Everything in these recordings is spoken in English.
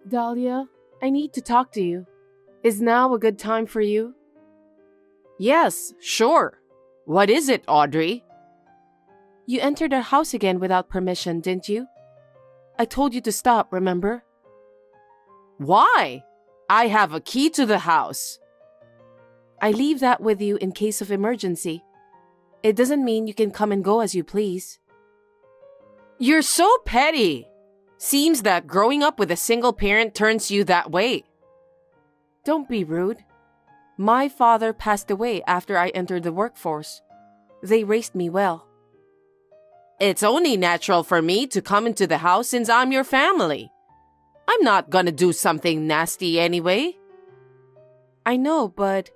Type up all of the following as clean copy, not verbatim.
Dalia, I need to talk to you. Is now a good time for you? Yes, sure. What is it, Audrey? You entered our house again without permission, didn't you? I told you to stop, remember? Why? I have a key to the house. I leave that with you in case of emergency. It doesn't mean you can come and go as you please. You're so petty. Seems that growing up with a single parent turns you that way. Don't be rude. My father passed away after I entered the workforce. They raised me well. It's only natural for me to come into the house since I'm your family. I'm not gonna do something nasty anyway. I know, but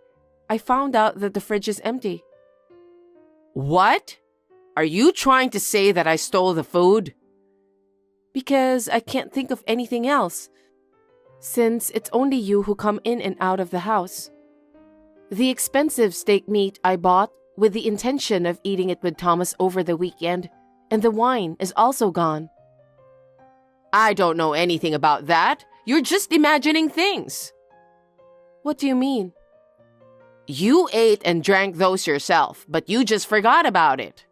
I found out that the fridge is empty. What? Are you trying to say that I stole the food? Because I can't think of anything else, since it's only you who come in and out of the house. The expensive steak meat I bought with the intention of eating it with Thomas over the weekend, and the wine is also gone. I don't know anything about that. You're just imagining things. What do you mean? You ate and drank those yourself, but you just forgot about it.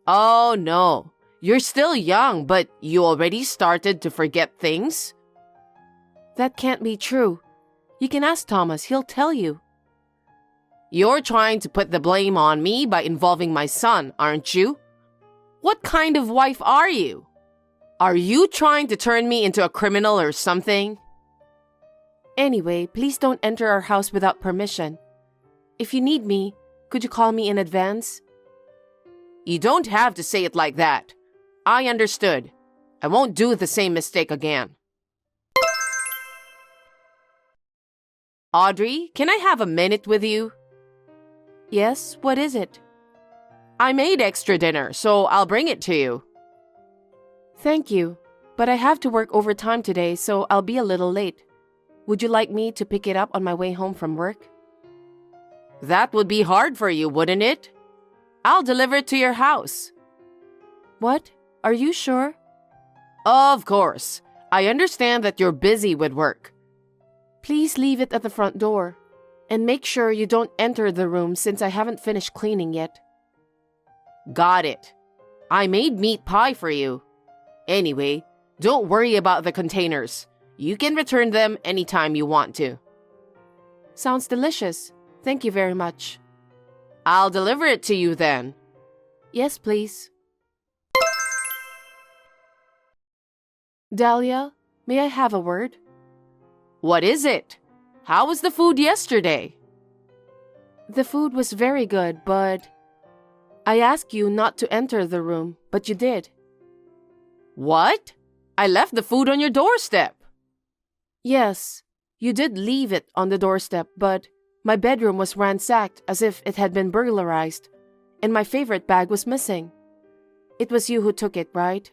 Oh no, you're still young, but you already started to forget things? That can't be true. You can ask Thomas, he'll tell you. You're trying to put the blame on me by involving my son, aren't you? What kind of wife are you? Are you trying to turn me into a criminal or something? Anyway, please don't enter our house without permission. If you need me, could you call me in advance? You don't have to say it like that. I understood. I won't do the same mistake again. Audrey, can I have a minute with you? Yes, what is it? I made extra dinner, so I'll bring it to you. Thank you, but I have to work overtime today, so I'll be a little late. Would you like me to pick it up on my way home from work? That would be hard for you, wouldn't it? I'll deliver it to your house. What? Are you sure? Of course. I understand that you're busy with work. Please leave it at the front door. And make sure you don't enter the room since I haven't finished cleaning yet. Got it. I made meat pie for you. Anyway, don't worry about the containers. You can return them anytime you want to. Sounds delicious. Thank you very much. I'll deliver it to you then. Yes, please. Dalia, may I have a word? What is it? How was the food yesterday? The food was very good, but I asked you not to enter the room, but you did. What? I left the food on your doorstep. Yes, you did leave it on the doorstep, but my bedroom was ransacked as if it had been burglarized, and my favorite bag was missing. It was you who took it, right?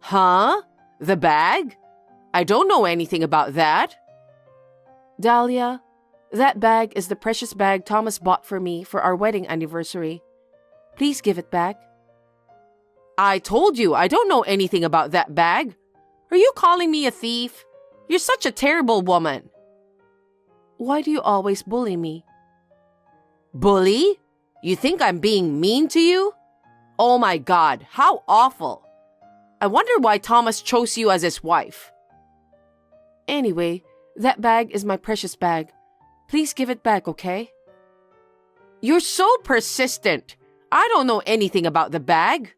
Huh? The bag? I don't know anything about that. Dalia, that bag is the precious bag Thomas bought for me for our wedding anniversary. Please give it back. I told you I don't know anything about that bag. Are you calling me a thief? You're such a terrible woman. Why do you always bully me? Bully? You think I'm being mean to you? Oh my God, how awful. I wonder why Thomas chose you as his wife. Anyway, that bag is my precious bag. Please give it back, okay? You're so persistent. I don't know anything about the bag.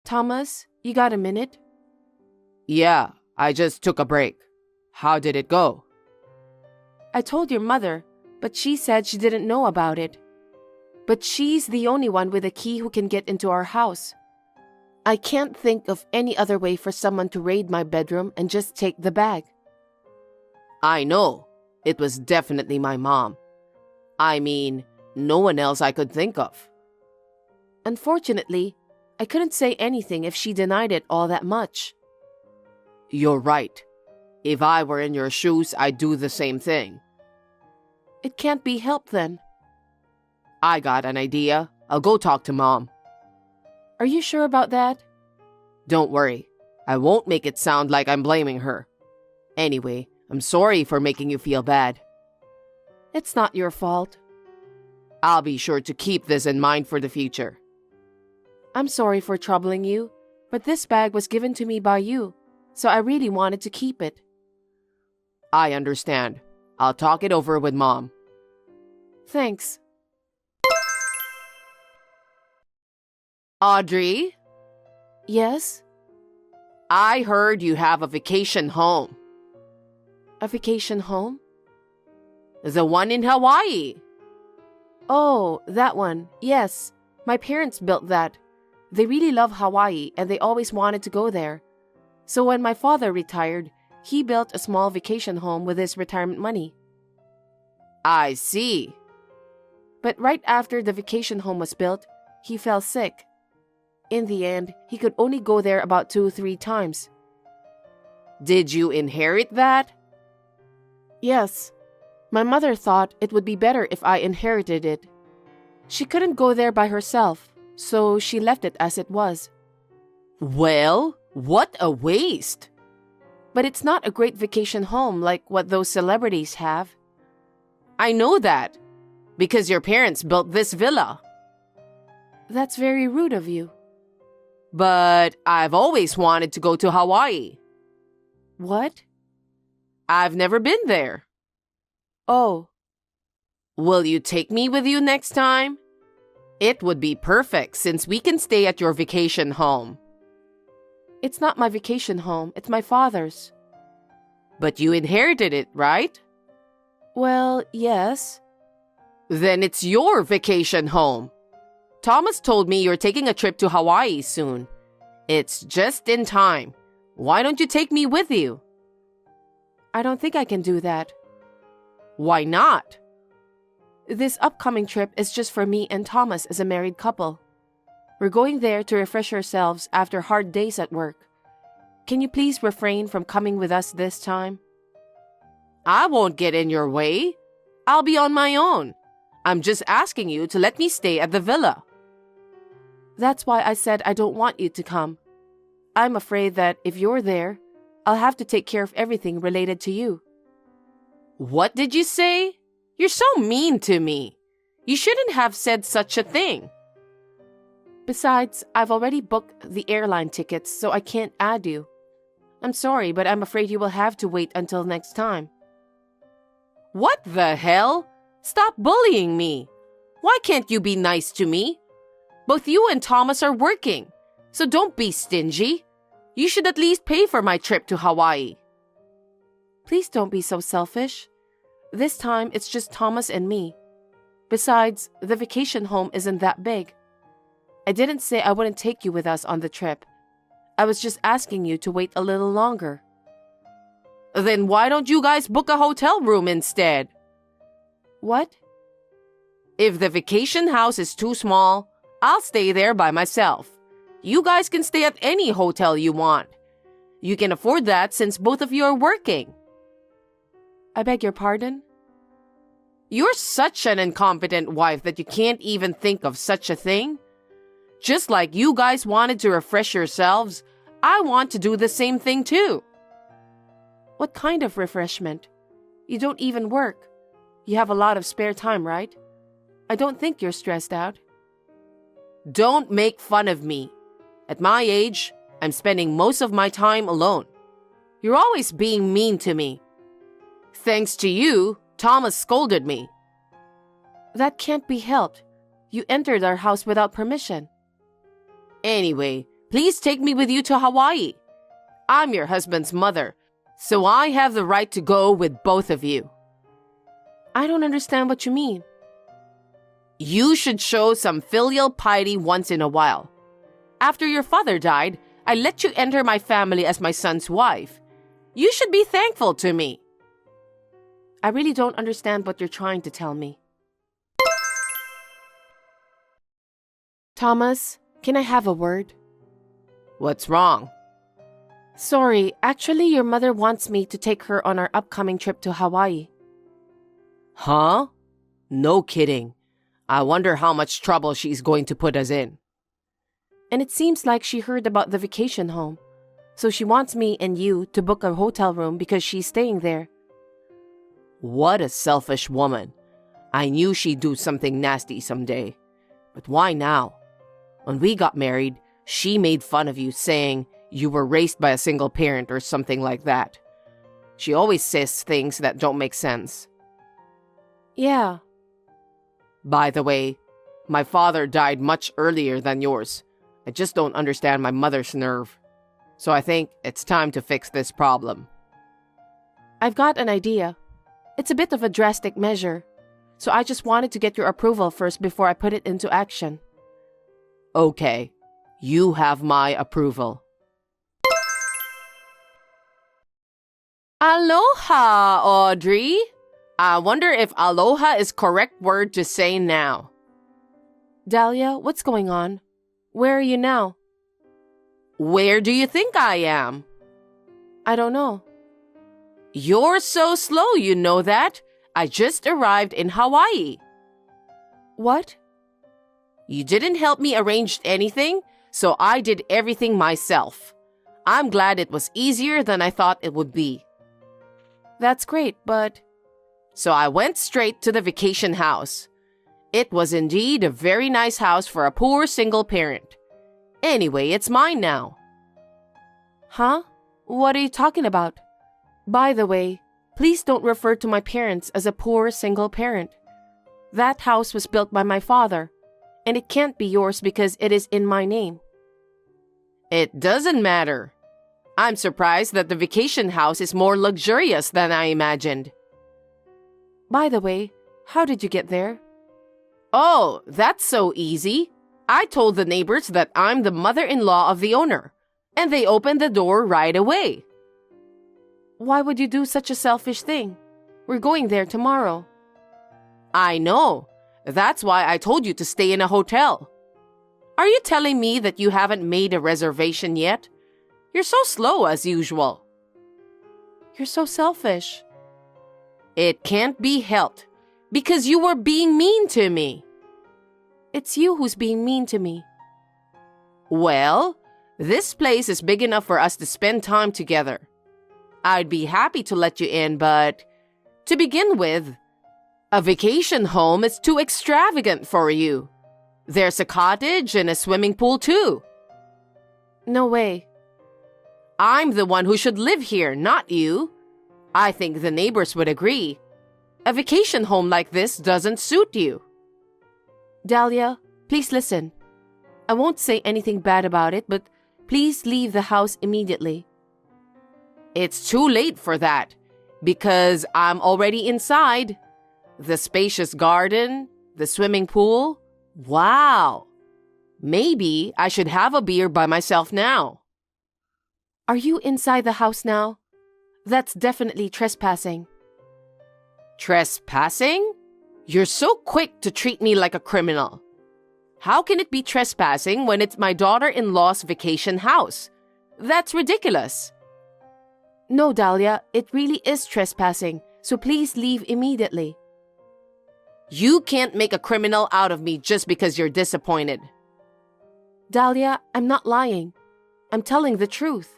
Thomas, you got a minute? Yeah, I just took a break. How did it go? I told your mother, but she said she didn't know about it. But she's the only one with a key who can get into our house. I can't think of any other way for someone to raid my bedroom and just take the bag. I know. It was definitely my mom. I mean, no one else I could think of. Unfortunately, I couldn't say anything if she denied it all that much. You're right. If I were in your shoes, I'd do the same thing. It can't be helped then. I got an idea. I'll go talk to Mom. Are you sure about that? Don't worry. I won't make it sound like I'm blaming her. Anyway, I'm sorry for making you feel bad. It's not your fault. I'll be sure to keep this in mind for the future. I'm sorry for troubling you, but this bag was given to me by you, so I really wanted to keep it. I understand. I'll talk it over with Mom. Thanks. Audrey? Yes? I heard you have a vacation home. A vacation home? The one in Hawaii. Oh, that one. Yes. My parents built that. They really love Hawaii and they always wanted to go there. So when my father retired, he built a small vacation home with his retirement money. I see. But right after the vacation home was built, he fell sick. In the end, he could only go there about 2-3 times. Did you inherit that? Yes. My mother thought it would be better if I inherited it. She couldn't go there by herself, so she left it as it was. Well, what a waste. But it's not a great vacation home like what those celebrities have. I know that, because your parents built this villa. That's very rude of you. But I've always wanted to go to Hawaii. What? I've never been there. Oh. Will you take me with you next time? It would be perfect since we can stay at your vacation home. It's not my vacation home, it's my father's. But you inherited it, right? Well, yes. Then it's your vacation home. Thomas told me you're taking a trip to Hawaii soon. It's just in time. Why don't you take me with you? I don't think I can do that. Why not? This upcoming trip is just for me and Thomas as a married couple. We're going there to refresh ourselves after hard days at work. Can you please refrain from coming with us this time? I won't get in your way. I'll be on my own. I'm just asking you to let me stay at the villa. That's why I said I don't want you to come. I'm afraid that if you're there, I'll have to take care of everything related to you. What did you say? You're so mean to me. You shouldn't have said such a thing. Besides, I've already booked the airline tickets, so I can't add you. I'm sorry, but I'm afraid you will have to wait until next time. What the hell? Stop bullying me. Why can't you be nice to me? Both you and Thomas are working, so don't be stingy. You should at least pay for my trip to Hawaii. Please don't be so selfish. This time, it's just Thomas and me. Besides, the vacation home isn't that big. I didn't say I wouldn't take you with us on the trip. I was just asking you to wait a little longer. Then why don't you guys book a hotel room instead? What? If the vacation house is too small, I'll stay there by myself. You guys can stay at any hotel you want. You can afford that since both of you are working. I beg your pardon? You're such an incompetent wife that you can't even think of such a thing. Just like you guys wanted to refresh yourselves, I want to do the same thing too. What kind of refreshment? You don't even work. You have a lot of spare time, right? I don't think you're stressed out. Don't make fun of me. At my age, I'm spending most of my time alone. You're always being mean to me. Thanks to you, Thomas scolded me. That can't be helped. You entered our house without permission. Anyway, please take me with you to Hawaii. I'm your husband's mother, so I have the right to go with both of you. I don't understand what you mean. You should show some filial piety once in a while. After your father died, I let you enter my family as my son's wife. You should be thankful to me. I really don't understand what you're trying to tell me. Thomas, can I have a word? What's wrong? Sorry, actually your mother wants me to take her on our upcoming trip to Hawaii. Huh? No kidding. I wonder how much trouble she's going to put us in. And it seems like she heard about the vacation home. So she wants me and you to book a hotel room because she's staying there. What a selfish woman. I knew she'd do something nasty someday. But why now? When we got married, she made fun of you, saying you were raised by a single parent or something like that. She always says things that don't make sense. Yeah. By the way, my father died much earlier than yours. I just don't understand my mother's nerve. So I think it's time to fix this problem. I've got an idea. It's a bit of a drastic measure. So I just wanted to get your approval first before I put it into action. Okay, you have my approval. Aloha, Audrey. I wonder if aloha is correct word to say now. Dalia, what's going on? Where are you now? Where do you think I am? I don't know. You're so slow, you know that. I just arrived in Hawaii. What? You didn't help me arrange anything, so I did everything myself. I'm glad it was easier than I thought it would be. That's great, but... So I went straight to the vacation house. It was indeed a very nice house for a poor single parent. Anyway, it's mine now. Huh? What are you talking about? By the way, please don't refer to my parents as a poor single parent. That house was built by my father, and it can't be yours because it is in my name. It doesn't matter. I'm surprised that the vacation house is more luxurious than I imagined. By the way, how did you get there? Oh, that's so easy. I told the neighbors that I'm the mother-in-law of the owner, and they opened the door right away. Why would you do such a selfish thing? We're going there tomorrow. I know. That's why I told you to stay in a hotel. Are you telling me that you haven't made a reservation yet? You're so slow as usual. You're so selfish. It can't be helped because you were being mean to me. It's you who's being mean to me. Well, this place is big enough for us to spend time together. I'd be happy to let you in, but to begin with, a vacation home is too extravagant for you. There's a cottage and a swimming pool too. No way. I'm the one who should live here, not you. I think the neighbors would agree. A vacation home like this doesn't suit you. Dalia, please listen. I won't say anything bad about it, but please leave the house immediately. It's too late for that, because I'm already inside. The spacious garden, the swimming pool. Wow! Maybe I should have a beer by myself now. Are you inside the house now? That's definitely trespassing. Trespassing? You're so quick to treat me like a criminal. How can it be trespassing when it's my daughter-in-law's vacation house? That's ridiculous. No, Dalia, it really is trespassing, so please leave immediately. You can't make a criminal out of me just because you're disappointed. Dalia, I'm not lying. I'm telling the truth.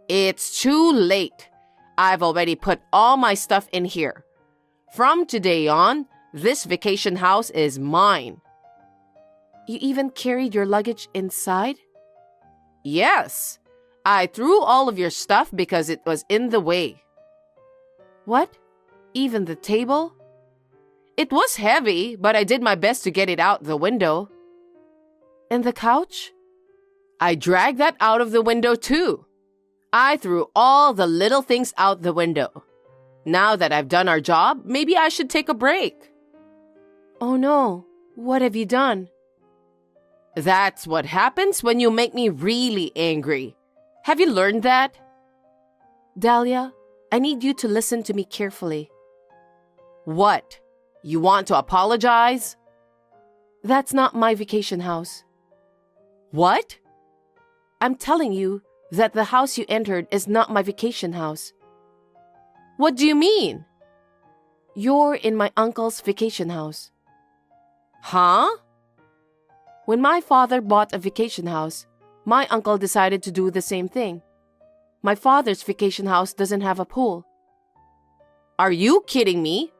It's too late. I've already put all my stuff in here. From today on, this vacation house is mine. You even carried your luggage inside? Yes. I threw all of your stuff because it was in the way. What? Even the table? It was heavy, but I did my best to get it out the window. And the couch? I dragged that out of the window too. I threw all the little things out the window. Now that I've done our job, maybe I should take a break. Oh no, what have you done? That's what happens when you make me really angry. Have you learned that? Dalia, I need you to listen to me carefully. What? You want to apologize? That's not my vacation house. What? I'm telling you that the house you entered is not my vacation house. What do you mean? You're in my uncle's vacation house. Huh? When my father bought a vacation house, my uncle decided to do the same thing. My father's vacation house doesn't have a pool. Are you kidding me?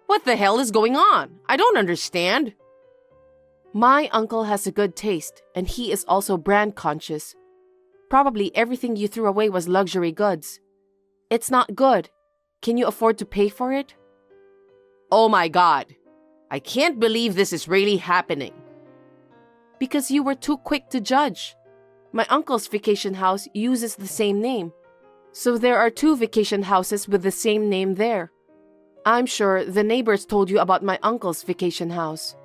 What the hell is going on? I don't understand. My uncle has a good taste, and he is also brand conscious. Probably everything you threw away was luxury goods. It's not good. Can you afford to pay for it? Oh my God. I can't believe this is really happening. Because you were too quick to judge. My uncle's vacation house uses the same name. So there are 2 vacation houses with the same name there. I'm sure the neighbors told you about my uncle's vacation house.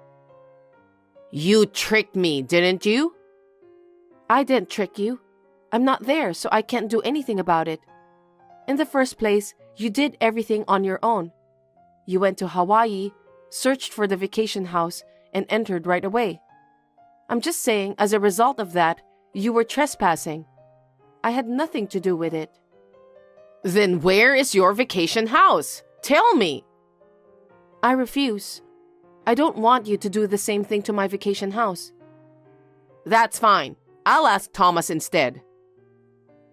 You tricked me, didn't you? I didn't trick you. I'm not there, so I can't do anything about it. In the first place, you did everything on your own. You went to Hawaii, searched for the vacation house, and entered right away. I'm just saying, as a result of that, you were trespassing. I had nothing to do with it. Then where is your vacation house? Tell me. I refuse. I don't want you to do the same thing to my vacation house. That's fine. I'll ask Thomas instead.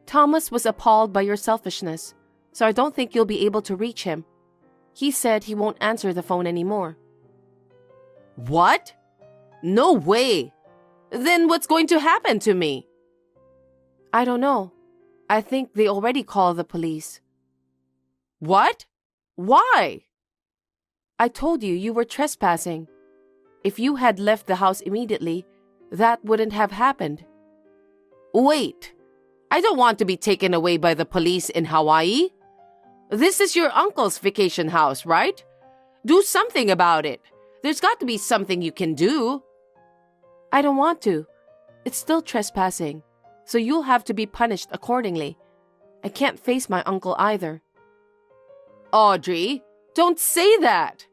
Thomas was appalled by your selfishness, so I don't think you'll be able to reach him. He said he won't answer the phone anymore. What? No way. Then what's going to happen to me? I don't know. I think they already called the police. What? Why? I told you you were trespassing. If you had left the house immediately, that wouldn't have happened. Wait. I don't want to be taken away by the police in Hawaii. This is your uncle's vacation house, right? Do something about it. There's got to be something you can do. I don't want to. It's still trespassing, so you'll have to be punished accordingly. I can't face my uncle either. Audrey, don't say that.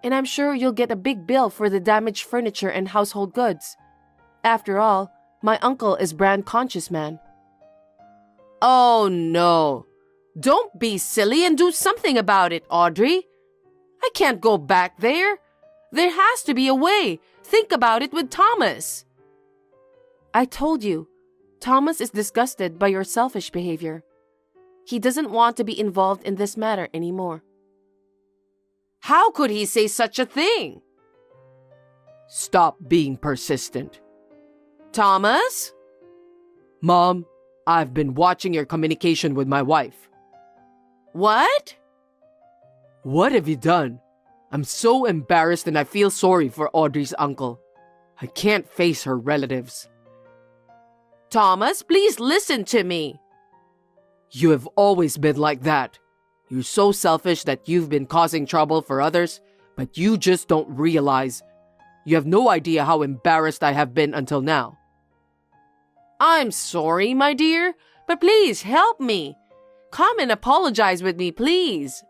And I'm sure you'll get a big bill for the damaged furniture and household goods. After all, my uncle is brand conscious, man. Oh no. Don't be silly and do something about it, Audrey. I can't go back there. There has to be a way. Think about it with Thomas. I told you, Thomas is disgusted by your selfish behavior. He doesn't want to be involved in this matter anymore. How could he say such a thing? Stop being persistent. Thomas? Mom, I've been watching your communication with my wife. What? What have you done? I'm so embarrassed and I feel sorry for Audrey's uncle. I can't face her relatives. Thomas, please listen to me. You have always been like that. You're so selfish that you've been causing trouble for others, but you just don't realize. You have no idea how embarrassed I have been until now. I'm sorry, my dear, but please help me. Come and apologize with me, please.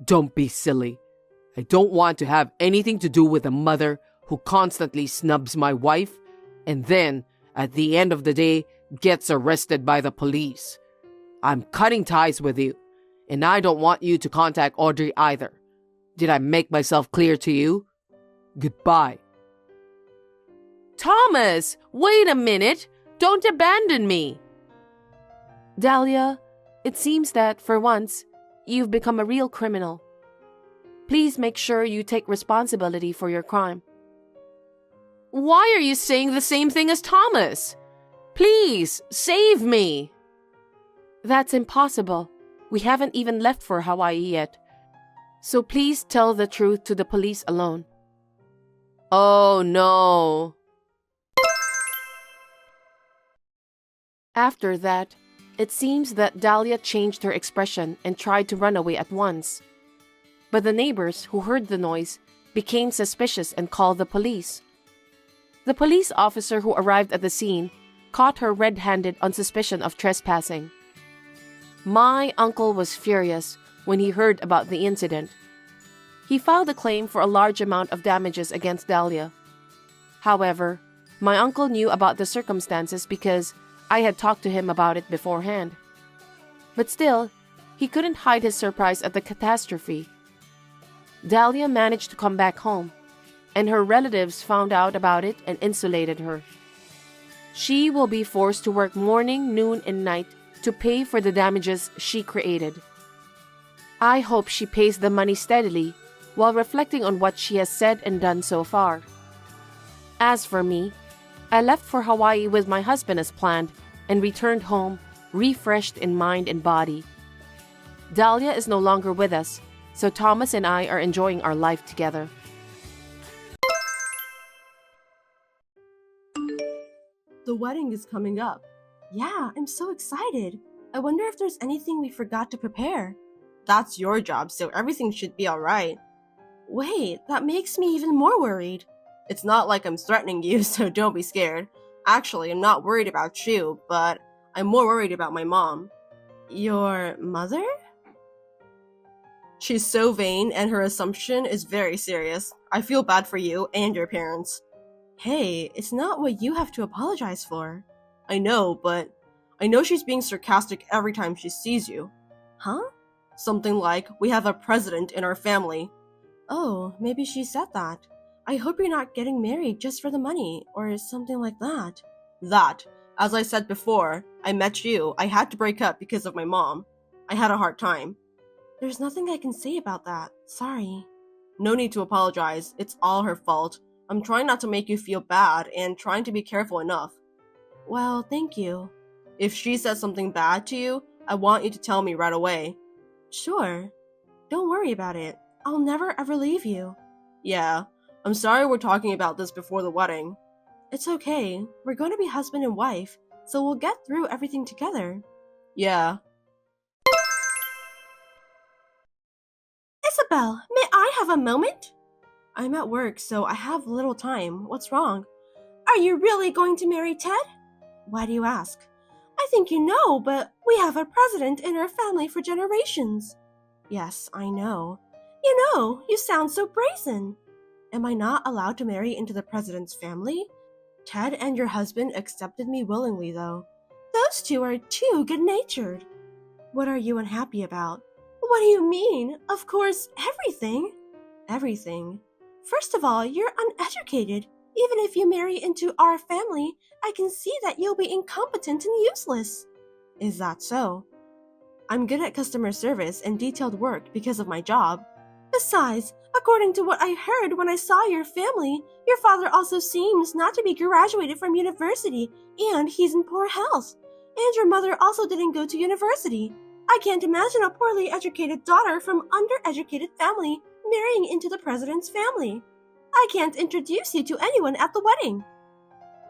Don't be silly. I don't want to have anything to do with a mother who constantly snubs my wife and then, at the end of the day, gets arrested by the police. I'm cutting ties with you, and I don't want you to contact Audrey either. Did I make myself clear to you? Goodbye. Thomas, wait a minute. Don't abandon me. Dalia, it seems that, for once, you've become a real criminal. Please make sure you take responsibility for your crime. Why are you saying the same thing as Thomas? Please, save me. That's impossible. We haven't even left for Hawaii yet. So please tell the truth to the police alone. Oh no. After that, it seems that Dalia changed her expression and tried to run away at once. But the neighbors who heard the noise became suspicious and called the police. The police officer who arrived at the scene caught her red-handed on suspicion of trespassing. My uncle was furious when he heard about the incident. He filed a claim for a large amount of damages against Dalia. However, my uncle knew about the circumstances because I had talked to him about it beforehand. But still, he couldn't hide his surprise at the catastrophe. Dalia managed to come back home. and her relatives found out about it and insulated her. She will be forced to work morning, noon, and night to pay for the damages she created. I hope she pays the money steadily while reflecting on what she has said and done so far. As for me, I left for Hawaii with my husband as planned and returned home refreshed in mind and body. Dalia is no longer with us, so Thomas and I are enjoying our life together. The wedding is coming up. Yeah, I'm so excited. I wonder if there's anything we forgot to prepare. That's your job, so everything should be alright. Wait, that makes me even more worried. It's not like I'm threatening you, so don't be scared. Actually, I'm not worried about you, but I'm more worried about my mom. Your mother? She's so vain, and her assumption is very serious. I feel bad for you and your parents. Hey, it's not what you have to apologize for. I know, but I know she's being sarcastic every time she sees you. Huh? Something like, we have a president in our family. Oh, maybe she said that. I hope you're not getting married just for the money, or something like that. That. As I said before, I met you. I had to break up because of my mom. I had a hard time. There's nothing I can say about that. Sorry. No need to apologize. It's all her fault. I'm trying not to make you feel bad and trying to be careful enough. Well, thank you. If she says something bad to you, I want you to tell me right away. Sure. Don't worry about it. I'll never ever leave you. Yeah. I'm sorry we're talking about this before the wedding. It's okay. We're going to be husband and wife, so we'll get through everything together. Yeah. Isabel, may I have a moment? I'm at work, so I have little time. What's wrong? Are you really going to marry Ted? Why do you ask? I think you know, but we have a president in our family for generations. Yes, I know. You sound so brazen. Am I not allowed to marry into the president's family? Ted and your husband accepted me willingly, though. Those two are too good-natured. What are you unhappy about? What do you mean? Of course, everything. Everything. First of all, you're uneducated. Even if you marry into our family, I can see that you'll be incompetent and useless. Is that so? I'm good at customer service and detailed work because of my job. Besides, according to what I heard when I saw your family, your father also seems not to be graduated from university, and he's in poor health. And your mother also didn't go to university. I can't imagine a poorly educated daughter from undereducated family marrying into the president's family. I can't introduce you to anyone at the wedding.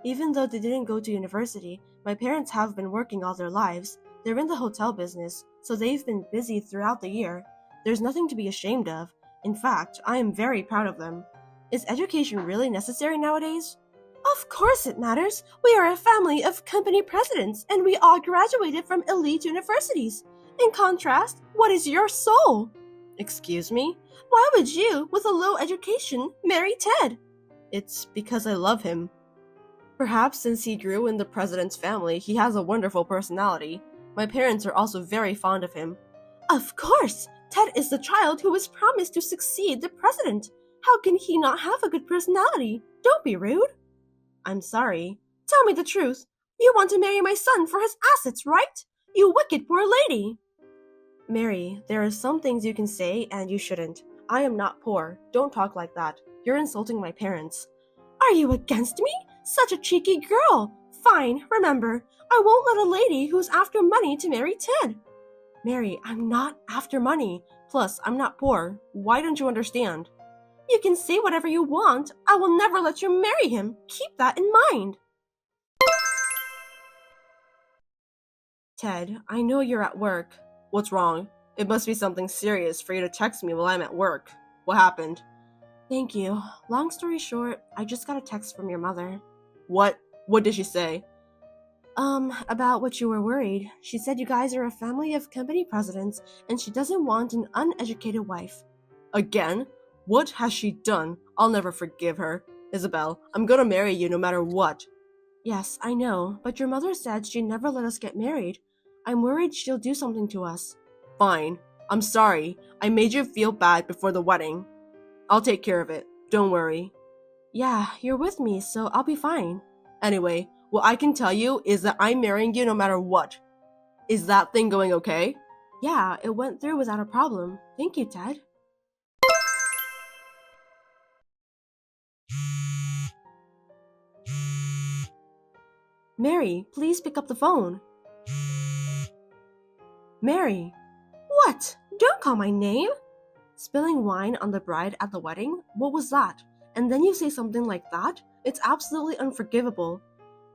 Even though they didn't go to university, my parents have been working all their lives. They're in the hotel business, so they've been busy throughout the year. There's nothing to be ashamed of. In fact, I am very proud of them. Is education really necessary nowadays? Of course it matters. We are a family of company presidents, and we all graduated from elite universities. In contrast, what is your soul? Excuse me? Why would you, with a low education, marry Ted? It's because I love him. Perhaps since he grew in the president's family, he has a wonderful personality. My parents are also very fond of him. Of course! Ted is the child who was promised to succeed the president. How can he not have a good personality? Don't be rude. I'm sorry. Tell me the truth. You want to marry my son for his assets, right? You wicked poor lady. Mary, there are some things you can say and you shouldn't. I am not poor. Don't talk like that. You're insulting my parents. Are you against me? Such a cheeky girl. Fine, remember, I won't let a lady who's after money to marry Ted. Mary, I'm not after money. Plus, I'm not poor. Why don't you understand? You can say whatever you want. I will never let you marry him. Keep that in mind. Ted, I know you're at work. What's wrong? It must be something serious for you to text me while I'm at work. What happened? Thank you. Long story short, I just got a text from your mother. What? What did she say? About what you were worried. She said you guys are a family of company presidents, and she doesn't want an uneducated wife. Again? What has she done? I'll never forgive her. Isabel, I'm gonna marry you no matter what. Yes, I know, but your mother said she'd never let us get married. I'm worried she'll do something to us. Fine. I'm sorry. I made you feel bad before the wedding. I'll take care of it. Don't worry. Yeah, you're with me, so I'll be fine. Anyway, what I can tell you is that I'm marrying you no matter what. Is that thing going okay? Yeah, it went through without a problem. Thank you, Ted. Mary, please pick up the phone. Mary. What? Don't call my name. Spilling wine on the bride at the wedding? What was that? And then you say something like that? It's absolutely unforgivable.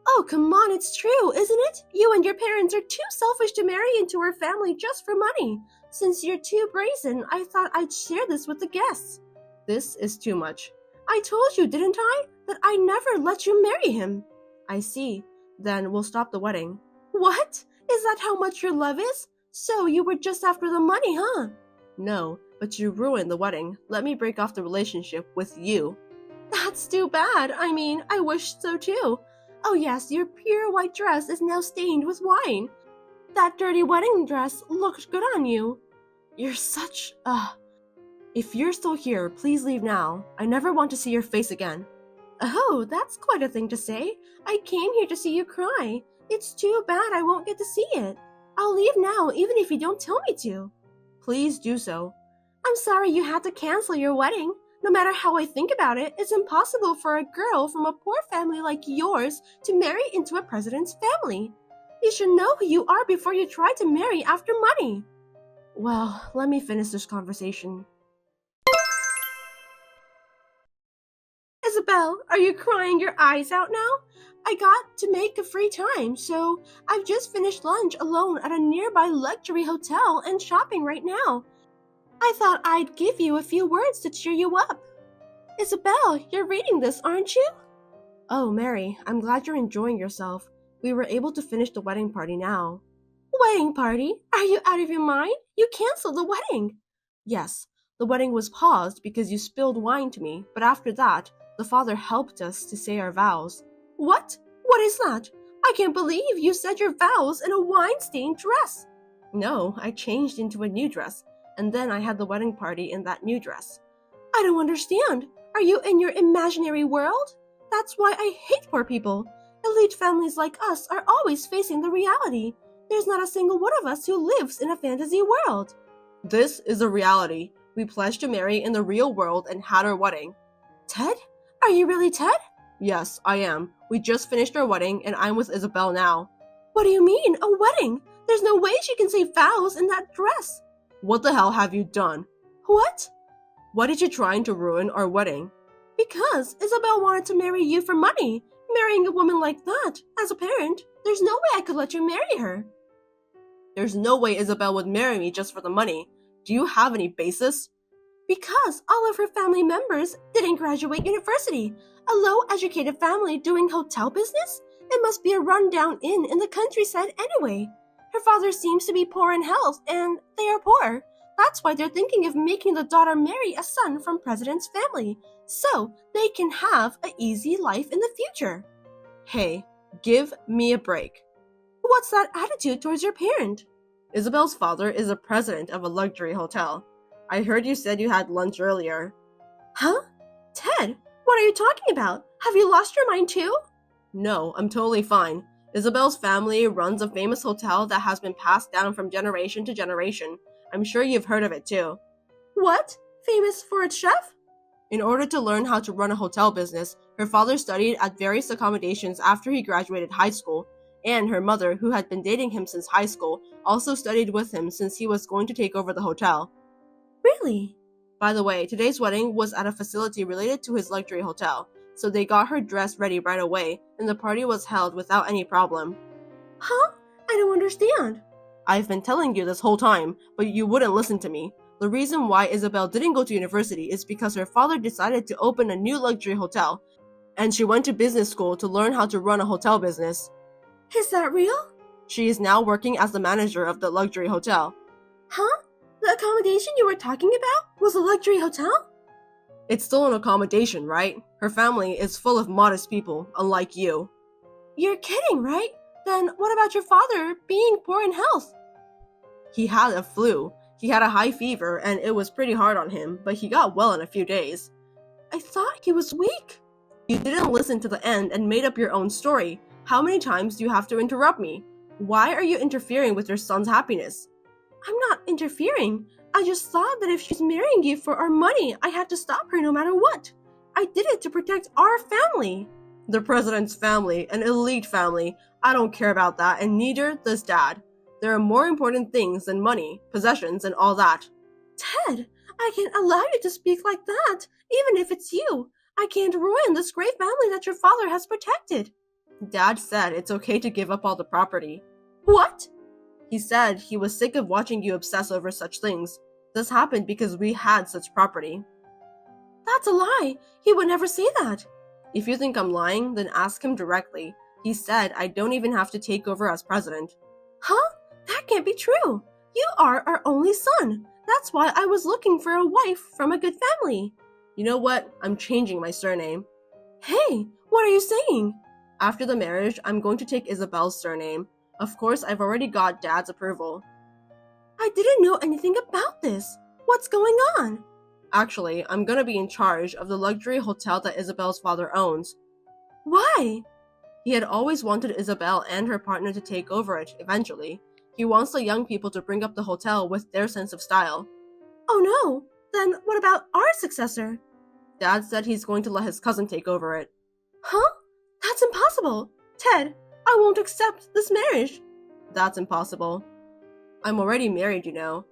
Oh, come on, it's true, isn't it? You and your parents are too selfish to marry into our family just for money. Since you're too brazen, I thought I'd share this with the guests. This is too much. I told you, didn't I, that I never let you marry him? I see. Then we'll stop the wedding. What? Is that how much your love is? So you were just after the money, huh? No, but you ruined the wedding. Let me break off the relationship with you. That's too bad. I mean, I wish so too. Oh yes, your pure white dress is now stained with wine. That dirty wedding dress looked good on you. You're such If you're still here, please leave now. I never want to see your face again. Oh, that's quite a thing to say. I came here to see you cry. It's too bad I won't get to see it. I'll leave now, even if you don't tell me to. Please do so. I'm sorry you had to cancel your wedding. No matter how I think about it, it's impossible for a girl from a poor family like yours to marry into a president's family. You should know who you are before you try to marry after money. Well, let me finish this conversation. Isabel, are you crying your eyes out now? I got to make a free time, so I've just finished lunch alone at a nearby luxury hotel and shopping right now. I thought I'd give you a few words to cheer you up. Isabel, you're reading this, aren't you? Oh, Mary, I'm glad you're enjoying yourself. We were able to finish the wedding party now. Wedding party? Are you out of your mind? You canceled the wedding. Yes, the wedding was paused because you spilled wine to me, but after that, the father helped us to say our vows. What? What is that? I can't believe you said your vows in a wine-stained dress. No, I changed into a new dress, and then I had the wedding party in that new dress. I don't understand. Are you in your imaginary world? That's why I hate poor people. Elite families like us are always facing the reality. There's not a single one of us who lives in a fantasy world. This is a reality. We pledged to marry in the real world and had our wedding. Ted? Are you really Ted? Yes, I am. We just finished our wedding and I'm with Isabel now. What do you mean, a wedding? There's no way she can say vows in that dress. What the hell have you done? What? Why did you trying to ruin our wedding? Because Isabel wanted to marry you for money. Marrying a woman like that, as a parent, there's no way I could let you marry her. There's no way Isabel would marry me just for the money. Do you have any basis? Because all of her family members didn't graduate university. A low-educated family doing hotel business? It must be a run-down inn in the countryside anyway. Her father seems to be poor in health, and they are poor. That's why they're thinking of making the daughter marry a son from president's family, so they can have an easy life in the future. Hey, give me a break. What's that attitude towards your parent? Isabel's father is the president of a luxury hotel. I heard you said you had lunch earlier. Huh? Ted, what are you talking about? Have you lost your mind too? No, I'm totally fine. Isabel's family runs a famous hotel that has been passed down from generation to generation. I'm sure you've heard of it too. What? Famous for its chef? In order to learn how to run a hotel business, her father studied at various accommodations after he graduated high school, and her mother, who had been dating him since high school, also studied with him since he was going to take over the hotel. Really? By the way, today's wedding was at a facility related to his luxury hotel, so they got her dress ready right away, and the party was held without any problem. Huh? I don't understand. I've been telling you this whole time, but you wouldn't listen to me. The reason why Isabel didn't go to university is because her father decided to open a new luxury hotel, and she went to business school to learn how to run a hotel business. Is that real? She is now working as the manager of the luxury hotel. Huh? The accommodation you were talking about was a luxury hotel? It's still an accommodation, right? Her family is full of modest people, unlike you. You're kidding, right? Then what about your father being poor in health? He had a flu. He had a high fever, and it was pretty hard on him, but he got well in a few days. I thought he was weak. You didn't listen to the end and made up your own story. How many times do you have to interrupt me? Why are you interfering with your son's happiness? I'm not interfering. I just thought that if she's marrying you for our money, I had to stop her no matter what. I did it to protect our family. The president's family, an elite family. I don't care about that, and neither does Dad. There are more important things than money, possessions, and all that. Ted, I can't allow you to speak like that, even if it's you. I can't ruin this great family that your father has protected. Dad said it's okay to give up all the property. What? He said he was sick of watching you obsess over such things. This happened because we had such property. That's a lie. He would never say that. If you think I'm lying, then ask him directly. He said I don't even have to take over as president. Huh? That can't be true. You are our only son. That's why I was looking for a wife from a good family. You know what? I'm changing my surname. Hey, what are you saying? After the marriage, I'm going to take Isabel's surname. Of course, I've already got Dad's approval. I didn't know anything about this. What's going on? Actually, I'm gonna be in charge of the luxury hotel that Isabel's father owns. Why? He had always wanted Isabel and her partner to take over it eventually. He wants the young people to bring up the hotel with their sense of style. Oh no, then what about our successor? Dad said he's going to let his cousin take over it. Huh? That's impossible. Ted, I won't accept this marriage. That's impossible. I'm already married, you know.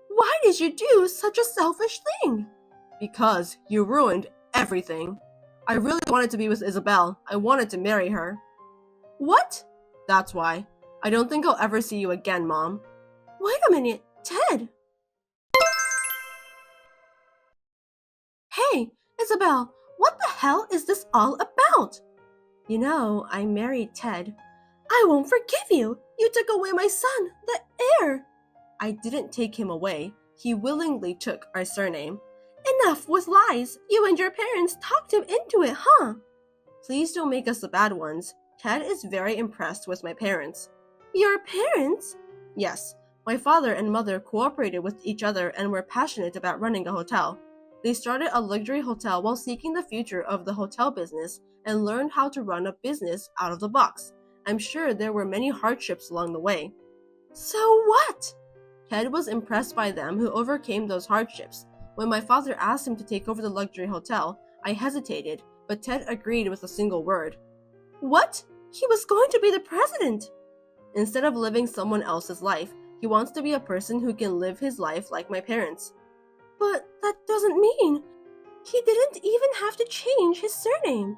Why did you do such a selfish thing? Because you ruined everything. I really wanted to be with Isabel. I wanted to marry her. What? That's why. I don't think I'll ever see you again, Mom. Wait a minute, Ted. Hey, Isabel, what the hell is this all about? You know, I married Ted. I won't forgive you. You took away my son, the heir. I didn't take him away. He willingly took our surname. Enough with lies. You and your parents talked him into it, huh? Please don't make us the bad ones. Ted is very impressed with my parents. Your parents? Yes. My father and mother cooperated with each other and were passionate about running a hotel. They started a luxury hotel while seeking the future of the hotel business and learned how to run a business out of the box. I'm sure there were many hardships along the way. So what? Ted was impressed by them who overcame those hardships. When my father asked him to take over the luxury hotel, I hesitated, but Ted agreed with a single word. What? He was going to be the president! Instead of living someone else's life, he wants to be a person who can live his life like my parents. But that doesn't mean he didn't even have to change his surname.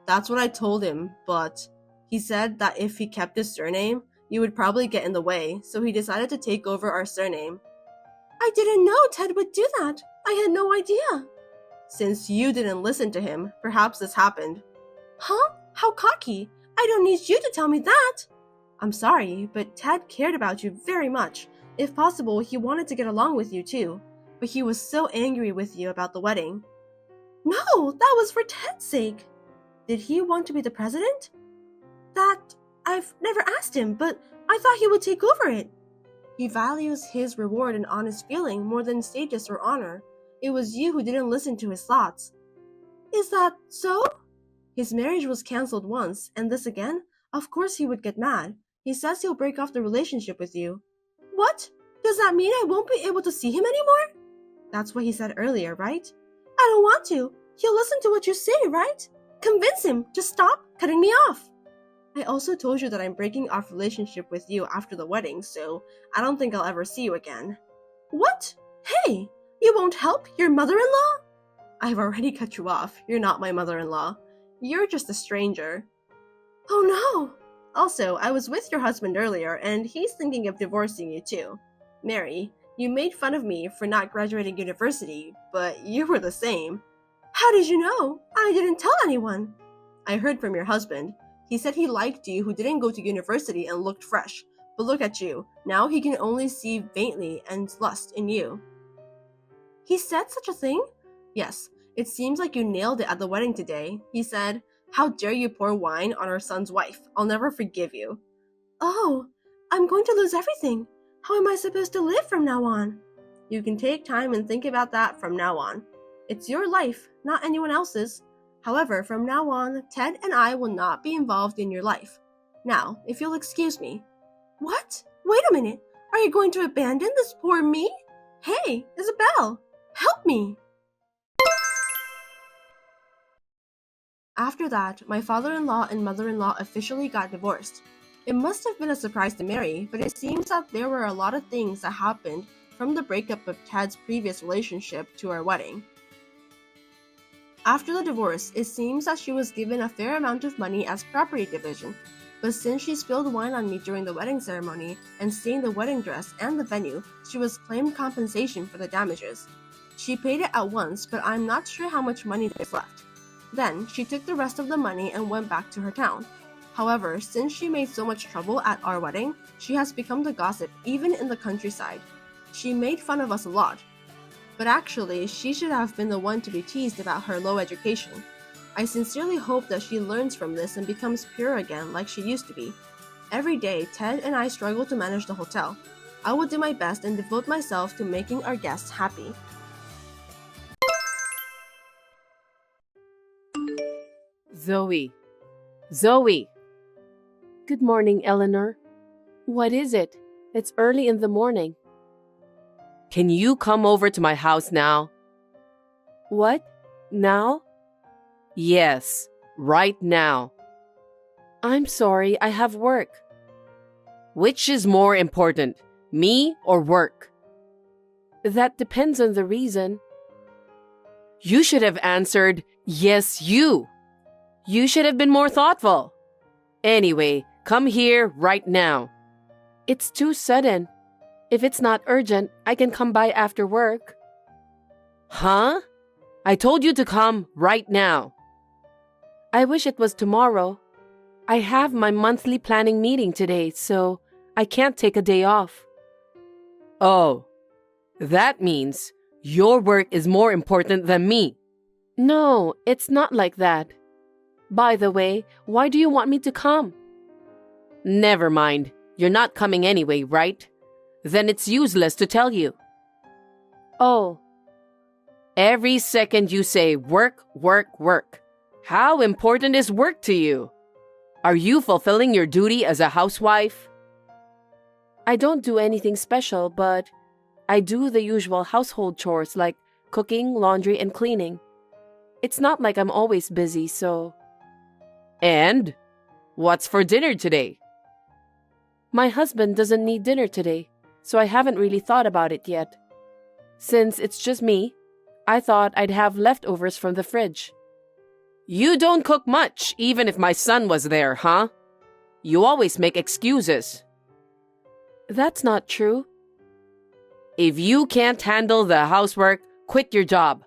That's what I told him, but he said that if he kept his surname, you would probably get in the way, so he decided to take over our surname. I didn't know Ted would do that. I had no idea. Since you didn't listen to him, perhaps this happened. Huh? How cocky. I don't need you to tell me that. I'm sorry, but Ted cared about you very much. If possible, he wanted to get along with you too. But he was so angry with you about the wedding. No, that was for Ted's sake. Did he want to be the president? That I've never asked him, but I thought he would take over it. He values his reward and honest feeling more than status or honor. It was you who didn't listen to his thoughts. Is that so? His marriage was cancelled once, and this again? Of course he would get mad. He says he'll break off the relationship with you. What? Does that mean I won't be able to see him anymore? That's what he said earlier, right? I don't want to. He'll listen to what you say, right? Convince him to stop cutting me off. I also told you that I'm breaking off relationship with you after the wedding, so I don't think I'll ever see you again. What? Hey, you won't help your mother-in-law? I've already cut you off. You're not my mother-in-law. You're just a stranger. Oh no! Also, I was with your husband earlier, and he's thinking of divorcing you too. Mary, you made fun of me for not graduating university, but you were the same. How did you know? I didn't tell anyone. I heard from your husband. He said he liked you who didn't go to university and looked fresh. But look at you. Now he can only see faintly and lust in you. He said such a thing? Yes. It seems like you nailed it at the wedding today. He said, "How dare you pour wine on our son's wife? I'll never forgive you." Oh, I'm going to lose everything. How am I supposed to live from now on? You can take time and think about that from now on. It's your life, not anyone else's. However, from now on, Ted and I will not be involved in your life. Now, if you'll excuse me." "What? Wait a minute. Are you going to abandon this poor me? Hey, Isabel, help me!" After that, my father-in-law and mother-in-law officially got divorced. It must have been a surprise to Mary, but it seems that there were a lot of things that happened from the breakup of Ted's previous relationship to our wedding. After the divorce, it seems that she was given a fair amount of money as property division, but since she spilled wine on me during the wedding ceremony and stained the wedding dress and the venue, she was claimed compensation for the damages. She paid it at once, but I'm not sure how much money there's left. Then, she took the rest of the money and went back to her town. However, since she made so much trouble at our wedding, she has become the gossip even in the countryside. She made fun of us a lot. But actually, she should have been the one to be teased about her low education. I sincerely hope that she learns from this and becomes pure again like she used to be. Every day, Ted and I struggle to manage the hotel. I will do my best and devote myself to making our guests happy. Zoe. Zoe! Good morning, Eleanor. What is it? It's early in the morning. Can you come over to my house now? What? Now? Yes, right now. I'm sorry, I have work. Which is more important, me or work? That depends on the reason. You should have answered, yes, you. You should have been more thoughtful. Anyway, come here right now. It's too sudden. If it's not urgent, I can come by after work. Huh? I told you to come right now. I wish it was tomorrow. I have my monthly planning meeting today, so I can't take a day off. Oh, that means your work is more important than me. No, it's not like that. By the way, why do you want me to come? Never mind. You're not coming anyway, right? Then it's useless to tell you. Oh. Every second you say work, work, work. How important is work to you? Are you fulfilling your duty as a housewife? I don't do anything special, but I do the usual household chores like cooking, laundry, and cleaning. It's not like I'm always busy, so... And? What's for dinner today? My husband doesn't need dinner today, so I haven't really thought about it yet. Since it's just me, I thought I'd have leftovers from the fridge. You don't cook much, even if my son was there, huh? You always make excuses. That's not true. If you can't handle the housework, quit your job.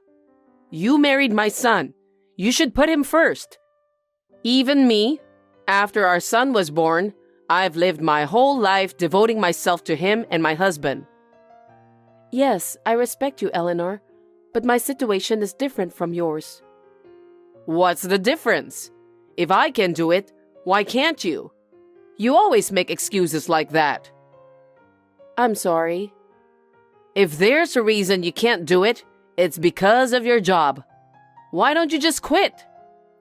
You married my son. You should put him first. Even me, after our son was born, I've lived my whole life devoting myself to him and my husband. Yes, I respect you, Eleanor, but my situation is different from yours. What's the difference? If I can do it, why can't you? You always make excuses like that. I'm sorry. If there's a reason you can't do it, it's because of your job. Why don't you just quit?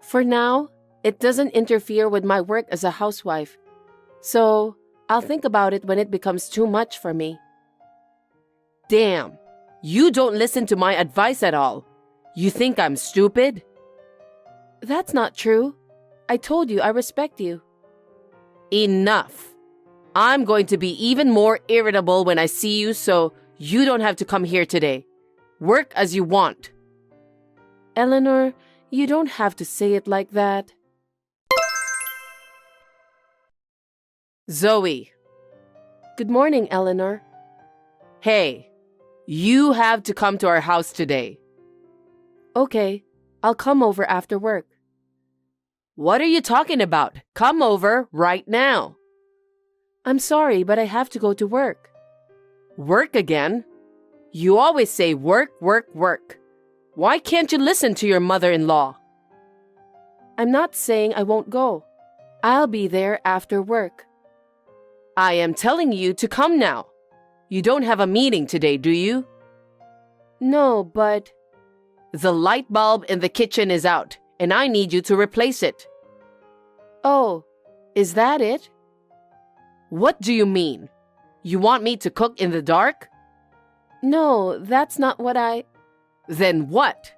For now, it doesn't interfere with my work as a housewife. So, I'll think about it when it becomes too much for me. Damn, you don't listen to my advice at all. You think I'm stupid? That's not true. I told you I respect you. Enough. I'm going to be even more irritable when I see you, so you don't have to come here today. Work as you want. Eleanor, you don't have to say it like that. Zoe. Good morning, Eleanor. Hey, you have to come to our house today. Okay, I'll come over after work. What are you talking about? Come over right now. I'm sorry, but I have to go to work. Work again? You always say work, work, work. Why can't you listen to your mother-in-law? I'm not saying I won't go. I'll be there after work. I am telling you to come now. You don't have a meeting today, do you? No, but... The light bulb in the kitchen is out. and I need you to replace it. Oh, is that it? What do you mean? You want me to cook in the dark? No, that's not what I... Then what?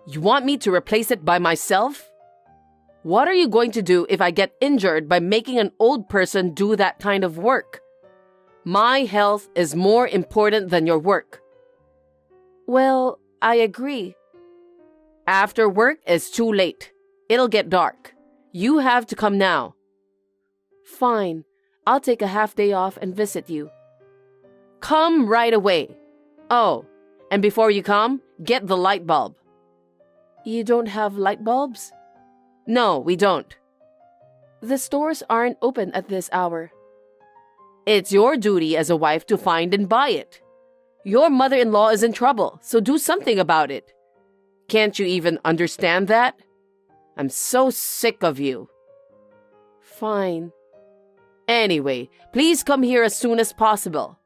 You want me to replace it by myself? What are you going to do if I get injured by making an old person do that kind of work? My health is more important than your work. Well, I agree. After work is too late. It'll get dark. You have to come now. Fine. I'll take a half day off and visit you. Come right away. Oh, and before you come, get the light bulb. You don't have light bulbs? No, we don't. The stores aren't open at this hour. It's your duty as a wife to find and buy it. Your mother-in-law is in trouble, so do something about it. Can't you even understand that? I'm so sick of you. Fine. Anyway, please come here as soon as possible.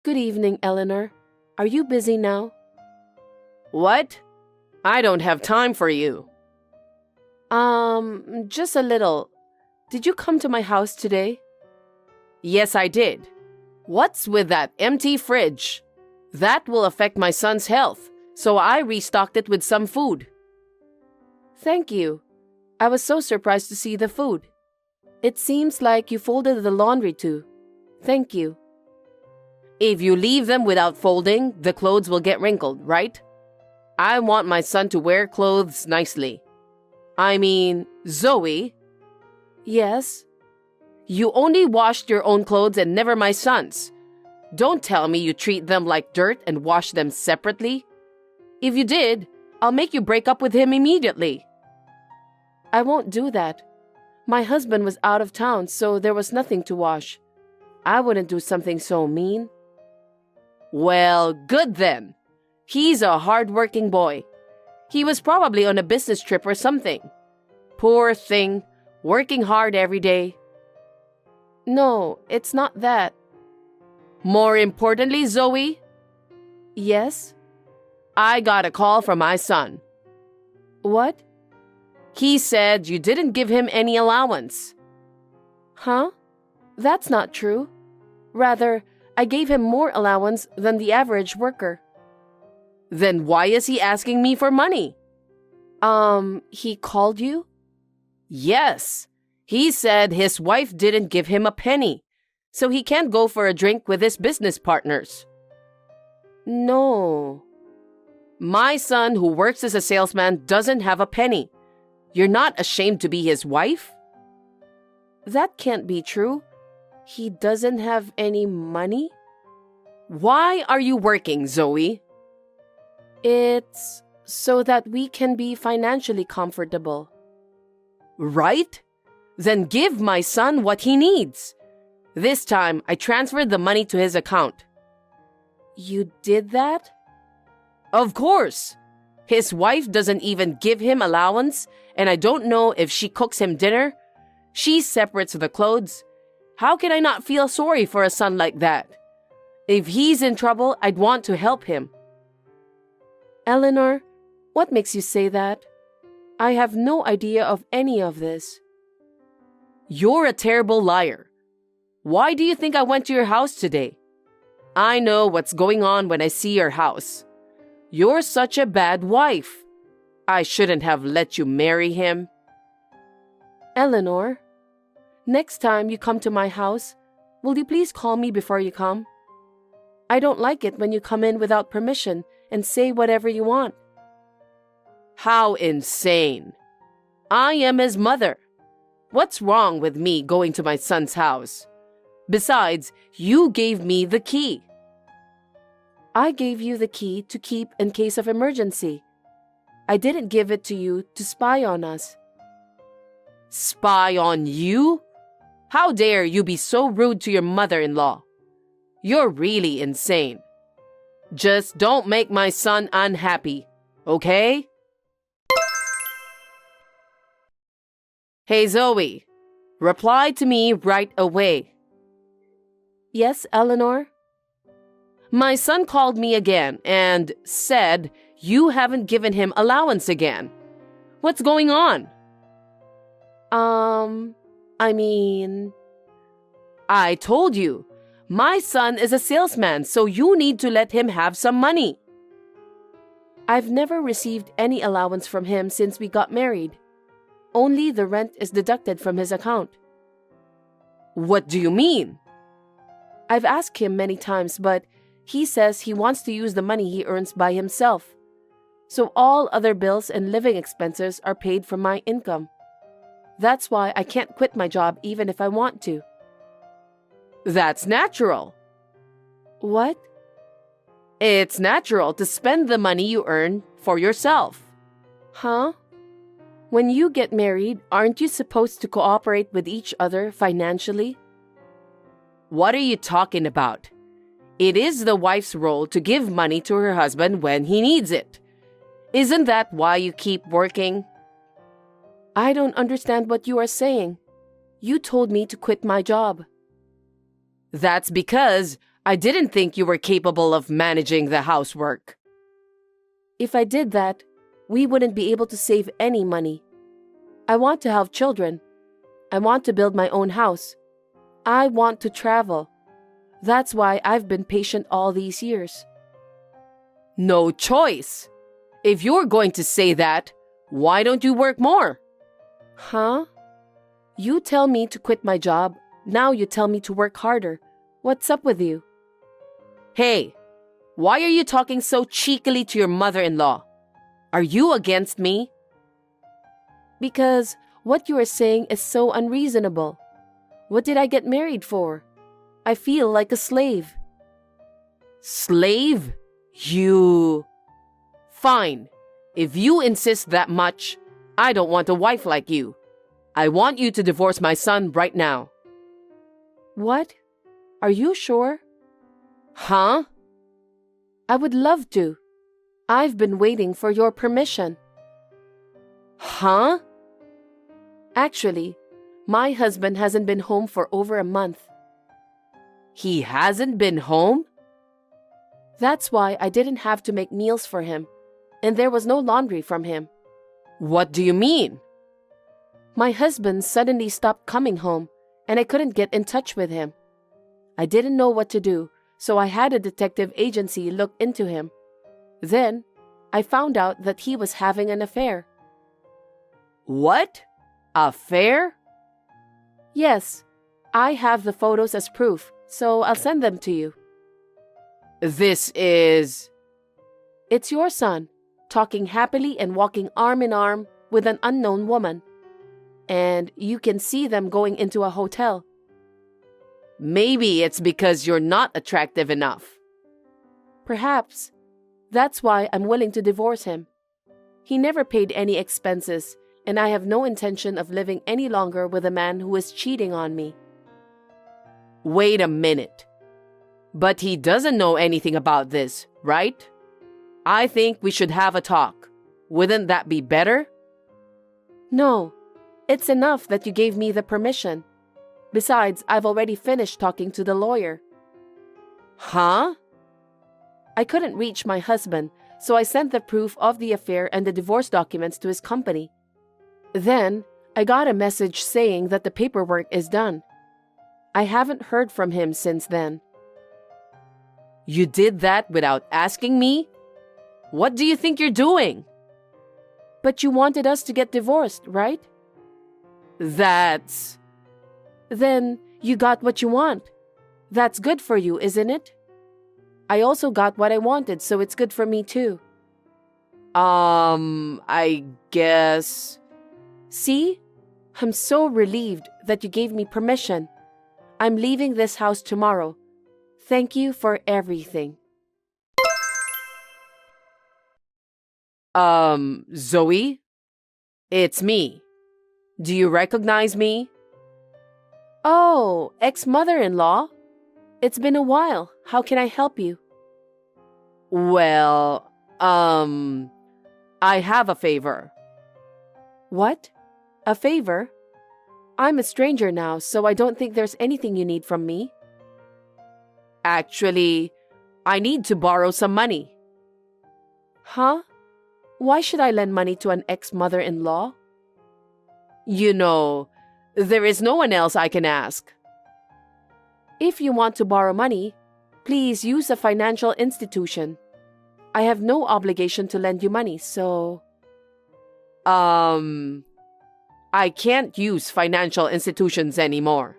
Good evening, Eleanor. Are you busy now? What? I don't have time for you. Just a little. Did you come to my house today? Yes, I did. What's with that empty fridge? That will affect my son's health, so I restocked it with some food. Thank you. I was so surprised to see the food. It seems like you folded the laundry too. Thank you. If you leave them without folding, the clothes will get wrinkled, right? I want my son to wear clothes nicely. I mean, Zoe. Yes? You only washed your own clothes and never my son's. Don't tell me you treat them like dirt and wash them separately. If you did, I'll make you break up with him immediately. I won't do that. My husband was out of town, so there was nothing to wash. I wouldn't do something so mean. Well, good then. He's a hard-working boy. He was probably on a business trip or something. Poor thing, working hard every day. No, it's not that. More importantly, Zoe? Yes? I got a call from my son. What? He said you didn't give him any allowance. Huh? That's not true. Rather, I gave him more allowance than the average worker. Then why is he asking me for money? He called you? Yes. He said his wife didn't give him a penny, so he can't go for a drink with his business partners. No. My son, who works as a salesman, doesn't have a penny. You're not ashamed to be his wife? That can't be true. He doesn't have any money? Why are you working, Zoe? It's so that we can be financially comfortable. Right? Then give my son what he needs. This time, I transferred the money to his account. You did that? Of course. His wife doesn't even give him allowance, and I don't know if she cooks him dinner. She separates the clothes. How can I not feel sorry for a son like that? If he's in trouble, I'd want to help him. Eleanor, what makes you say that? I have no idea of any of this. You're a terrible liar. Why do you think I went to your house today? I know what's going on when I see your house. You're such a bad wife. I shouldn't have let you marry him. Eleanor, next time you come to my house, will you please call me before you come? I don't like it when you come in without permission and say whatever you want. How insane. I am his mother. What's wrong with me going to my son's house? Besides, you gave me the key. I gave you the key to keep in case of emergency. I didn't give it to you to spy on us. Spy on you? How dare you be so rude to your mother-in-law? You're really insane. Just don't make my son unhappy, okay? Hey, Zoe. Reply to me right away. Yes, Eleanor? My son called me again and said You haven't given him allowance again. What's going on? I mean, I told you, my son is a salesman, so you need to let him have some money. I've never received any allowance from him since we got married. Only the rent is deducted from his account. What do you mean? I've asked him many times, but he says he wants to use the money he earns by himself. So all other bills and living expenses are paid from my income. That's why I can't quit my job even if I want to. That's natural. What? It's natural to spend the money you earn for yourself. Huh? When you get married, aren't you supposed to cooperate with each other financially? What are you talking about? It is the wife's role to give money to her husband when he needs it. Isn't that why you keep working? I don't understand what you are saying. You told me to quit my job. That's because I didn't think you were capable of managing the housework. If I did that, we wouldn't be able to save any money. I want to have children. I want to build my own house. I want to travel. That's why I've been patient all these years. No choice. If you're going to say that, why don't you work more? Huh? You tell me to quit my job. Now you tell me to work harder. What's up with you? Hey, why are you talking so cheekily to your mother-in-law? Are you against me? Because what you are saying is so unreasonable. What did I get married for? I feel like a slave. Slave? You... Fine. If you insist that much, I don't want a wife like you. I want you to divorce my son right now. What? Are you sure? Huh? I would love to. I've been waiting for your permission. Huh? Actually, my husband hasn't been home for over a month. He hasn't been home? That's why I didn't have to make meals for him, and there was no laundry from him. What do you mean? My husband suddenly stopped coming home, and I couldn't get in touch with him. I didn't know what to do, so I had a detective agency look into him. Then, I found out that he was having an affair. What? Affair? Yes, I have the photos as proof, so I'll send them to you. This is... It's your son, talking happily and walking arm in arm with an unknown woman. And you can see them going into a hotel. Maybe it's because you're not attractive enough. Perhaps. That's why I'm willing to divorce him. He never paid any expenses, and I have no intention of living any longer with a man who is cheating on me. Wait a minute. But he doesn't know anything about this, right? I think we should have a talk. Wouldn't that be better? No. It's enough that you gave me the permission. Besides, I've already finished talking to the lawyer. Huh? I couldn't reach my husband, so I sent the proof of the affair and the divorce documents to his company. Then, I got a message saying that the paperwork is done. I haven't heard from him since then. You did that without asking me? What do you think you're doing? But you wanted us to get divorced, right? That's... Then you got what you want. That's good for you, isn't it? I also got what I wanted, so it's good for me too. I guess... See? I'm so relieved that you gave me permission. I'm leaving this house tomorrow. Thank you for everything. Zoe? It's me. Do you recognize me? Oh, ex-mother-in-law? It's been a while. How can I help you? Well, I have a favor. What? A favor? I'm a stranger now, so I don't think there's anything you need from me. Actually, I need to borrow some money. Huh? Why should I lend money to an ex-mother-in-law? You know, there is no one else I can ask. If you want to borrow money, please use a financial institution. I have no obligation to lend you money, so... I can't use financial institutions anymore.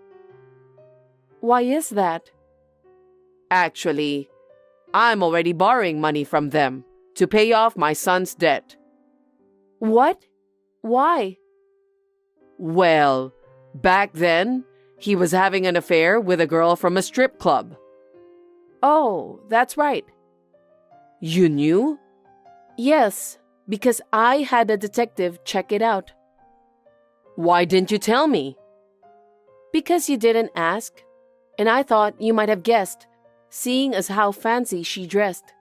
Why is that? Actually, I'm already borrowing money from them to pay off my son's debt. What? Why? Well, back then, he was having an affair with a girl from a strip club. Oh, that's right. You knew? Yes, because I had a detective check it out. Why didn't you tell me? Because you didn't ask, and I thought you might have guessed, seeing as how fancy she dressed.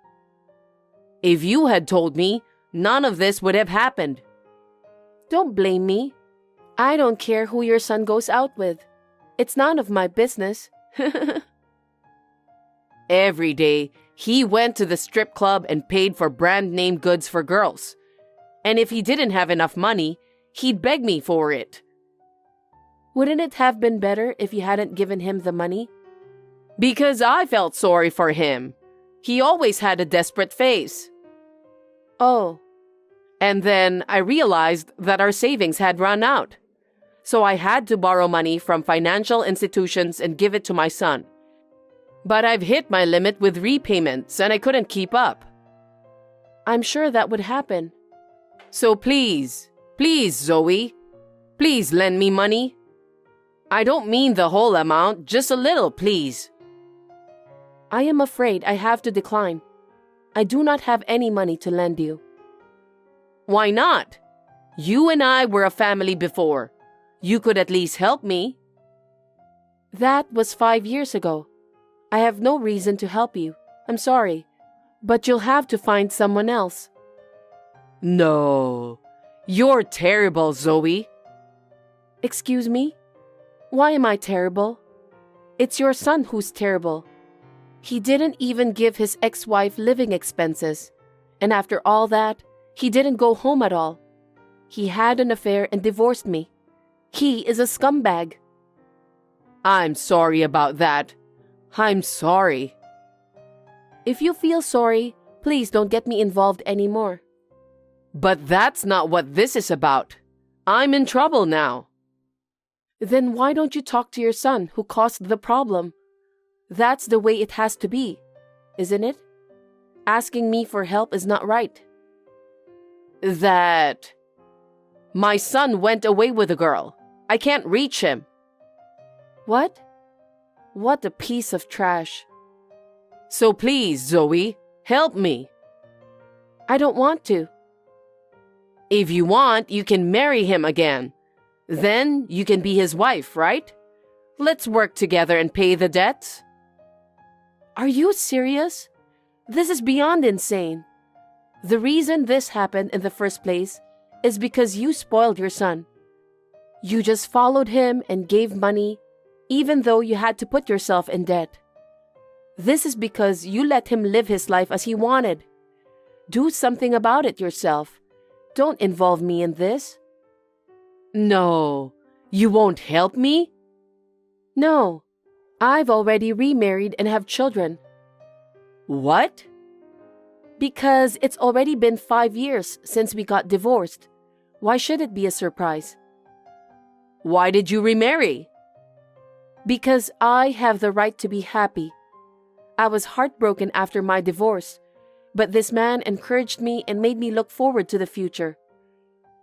If you had told me, none of this would have happened. Don't blame me. I don't care who your son goes out with. It's none of my business. Every day, he went to the strip club and paid for brand-name goods for girls. And if he didn't have enough money, he'd beg me for it. Wouldn't it have been better if you hadn't given him the money? Because I felt sorry for him. He always had a desperate face. Oh. And then I realized that our savings had run out. So I had to borrow money from financial institutions and give it to my son. But I've hit my limit with repayments and I couldn't keep up. I'm sure that would happen. So please, Zoe, please lend me money. I don't mean the whole amount, just a little, please. I am afraid I have to decline. I do not have any money to lend you. Why not? You and I were a family before. You could at least help me. That was 5 years ago. I have no reason to help you. I'm sorry. But you'll have to find someone else. No. You're terrible, Zoe. Excuse me? Why am I terrible? It's your son who's terrible. He didn't even give his ex-wife living expenses. And after all that, he didn't go home at all. He had an affair and divorced me. He is a scumbag. I'm sorry about that. I'm sorry. If you feel sorry, please don't get me involved anymore. But that's not what this is about. I'm in trouble now. Then why don't you talk to your son who caused the problem? That's the way it has to be, isn't it? Asking me for help is not right. My son went away with a girl. I can't reach him. What? What a piece of trash. So please, Zoe, help me. I don't want to. If you want, you can marry him again. Then you can be his wife, right? Let's work together and pay the debts. Are you serious? This is beyond insane. The reason this happened in the first place is because you spoiled your son. You just followed him and gave money, even though you had to put yourself in debt. This is because you let him live his life as he wanted. Do something about it yourself. Don't involve me in this. No, you won't help me? No, I've already remarried and have children. What? Because it's already been 5 years since we got divorced. Why should it be a surprise? Why did you remarry? Because I have the right to be happy. I was heartbroken after my divorce, but this man encouraged me and made me look forward to the future.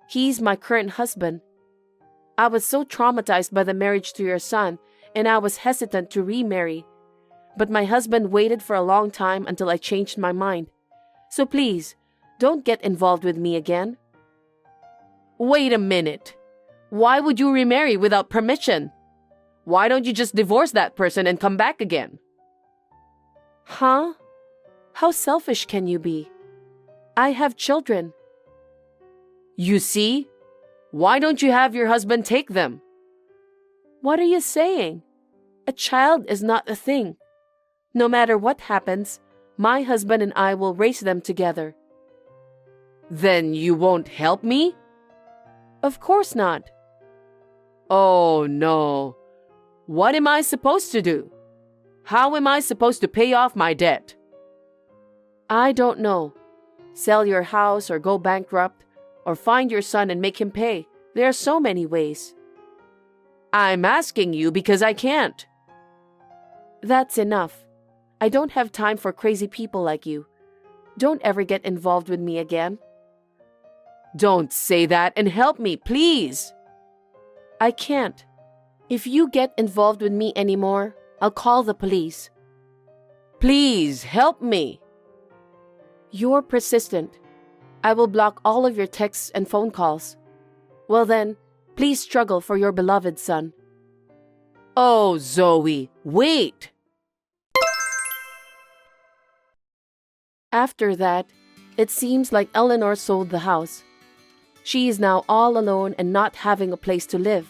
He's my current husband. I was so traumatized by the marriage to your son, and I was hesitant to remarry. But my husband waited for a long time until I changed my mind. So please, don't get involved with me again. Wait a minute. Why would you remarry without permission? Why don't you just divorce that person and come back again? Huh? How selfish can you be? I have children. You see? Why don't you have your husband take them? What are you saying? A child is not a thing. No matter what happens, my husband and I will raise them together. Then you won't help me? Of course not. Oh no. What am I supposed to do? How am I supposed to pay off my debt? I don't know. Sell your house or go bankrupt, or find your son and make him pay. There are so many ways. I'm asking you because I can't. That's enough. I don't have time for crazy people like you. Don't ever get involved with me again. Don't say that and help me, please. I can't. If you get involved with me anymore, I'll call the police. Please help me. You're persistent. I will block all of your texts and phone calls. Well then, please struggle for your beloved son. Oh, Zoe, wait. After that, it seems like Eleanor sold the house. She is now all alone and not having a place to live.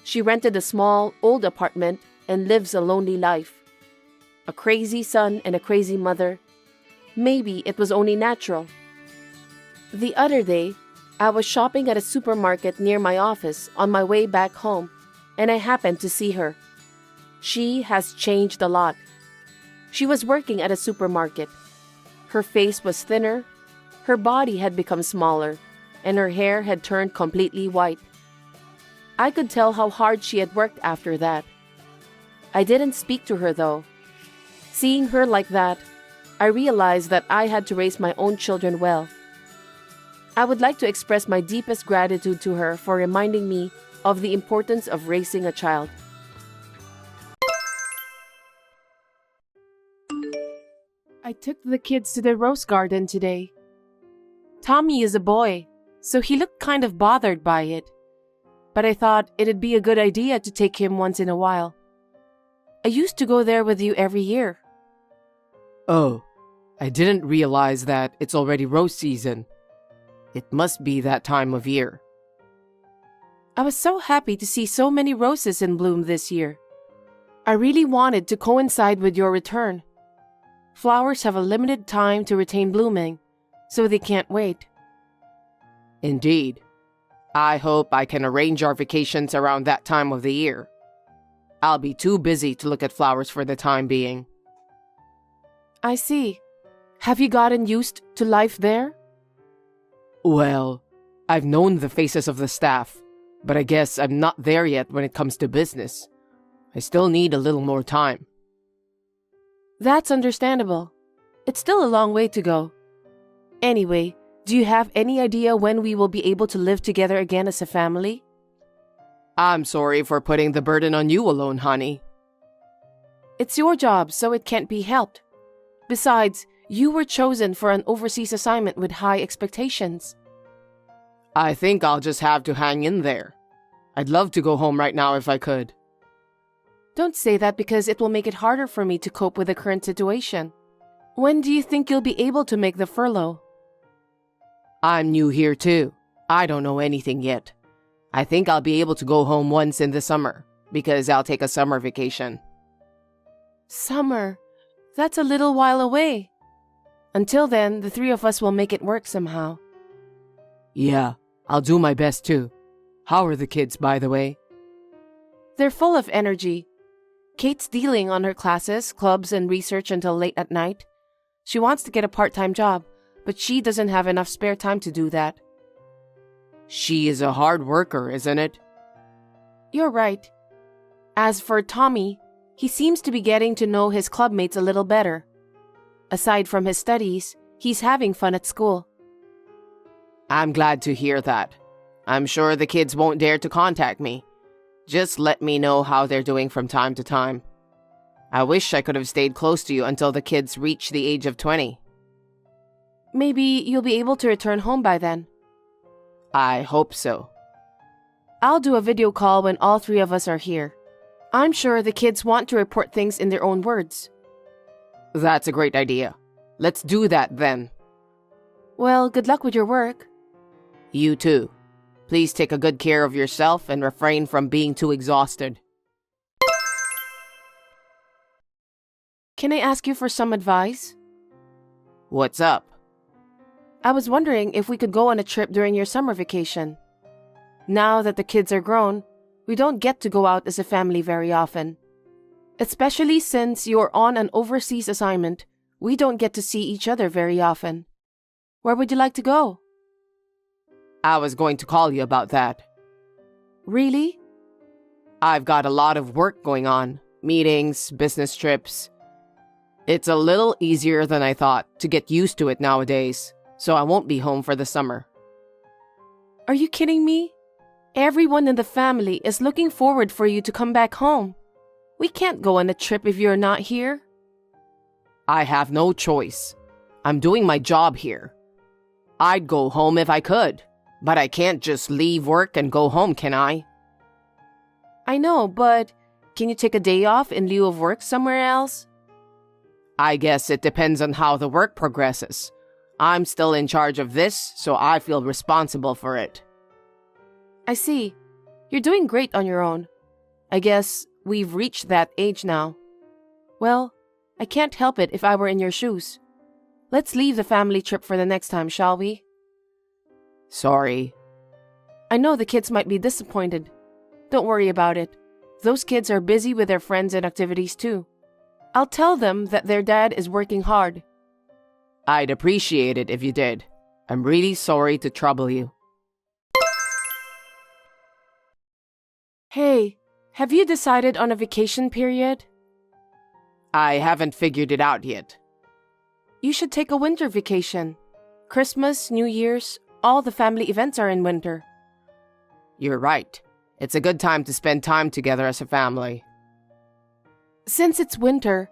She rented a small, old apartment and lives a lonely life. A crazy son and a crazy mother. Maybe it was only natural. The other day, I was shopping at a supermarket near my office on my way back home, and I happened to see her. She has changed a lot. She was working at a supermarket. Her face was thinner, her body had become smaller, and her hair had turned completely white. I could tell how hard she had worked after that. I didn't speak to her though. Seeing her like that, I realized that I had to raise my own children well. I would like to express my deepest gratitude to her for reminding me of the importance of raising a child. I took the kids to the rose garden today. Tommy is a boy, so he looked kind of bothered by it. But I thought it'd be a good idea to take him once in a while. I used to go there with you every year. Oh, I didn't realize that it's already rose season. It must be that time of year. I was so happy to see so many roses in bloom this year. I really wanted to coincide with your return. Flowers have a limited time to retain blooming, so they can't wait. Indeed. I hope I can arrange our vacations around that time of the year. I'll be too busy to look at flowers for the time being. I see. Have you gotten used to life there? Well, I've known the faces of the staff, but I guess I'm not there yet when it comes to business. I still need a little more time. That's understandable. It's still a long way to go. Anyway, do you have any idea when we will be able to live together again as a family? I'm sorry for putting the burden on you alone, honey. It's your job, so it can't be helped. Besides, you were chosen for an overseas assignment with high expectations. I think I'll just have to hang in there. I'd love to go home right now if I could. Don't say that because it will make it harder for me to cope with the current situation. When do you think you'll be able to make the furlough? I'm new here too. I don't know anything yet. I think I'll be able to go home once in the summer, because I'll take a summer vacation. Summer? That's a little while away. Until then, the three of us will make it work somehow. Yeah, I'll do my best too. How are the kids, by the way? They're full of energy. Kate's dealing on her classes, clubs, and research until late at night. She wants to get a part-time job, but she doesn't have enough spare time to do that. She is a hard worker, isn't it? You're right. As for Tommy, he seems to be getting to know his clubmates a little better. Aside from his studies, he's having fun at school. I'm glad to hear that. I'm sure the kids won't dare to contact me. Just let me know how they're doing from time to time. I wish I could have stayed close to you until the kids reach the age of 20. Maybe you'll be able to return home by then. I hope so. I'll do a video call when all three of us are here. I'm sure the kids want to report things in their own words. That's a great idea. Let's do that then. Well, good luck with your work. You too. Please take a good care of yourself and refrain from being too exhausted. Can I ask you for some advice? What's up? I was wondering if we could go on a trip during your summer vacation. Now that the kids are grown, we don't get to go out as a family very often. Especially since you're on an overseas assignment, we don't get to see each other very often. Where would you like to go? I was going to call you about that. Really? I've got a lot of work going on. Meetings, business trips. It's a little easier than I thought to get used to it nowadays, so I won't be home for the summer. Are you kidding me? Everyone in the family is looking forward for you to come back home. We can't go on a trip if you're not here. I have no choice. I'm doing my job here. I'd go home if I could, but I can't just leave work and go home, can I? I know, but can you take a day off in lieu of work somewhere else? I guess it depends on how the work progresses. I'm still in charge of this, so I feel responsible for it. I see. You're doing great on your own. I guess we've reached that age now. Well, I can't help it if I were in your shoes. Let's leave the family trip for the next time, shall we? Sorry. I know the kids might be disappointed. Don't worry about it. Those kids are busy with their friends and activities too. I'll tell them that their dad is working hard. I'd appreciate it if you did. I'm really sorry to trouble you. Hey, have you decided on a vacation period? I haven't figured it out yet. You should take a winter vacation. Christmas, New Year's, all the family events are in winter. You're right. It's a good time to spend time together as a family. Since it's winter,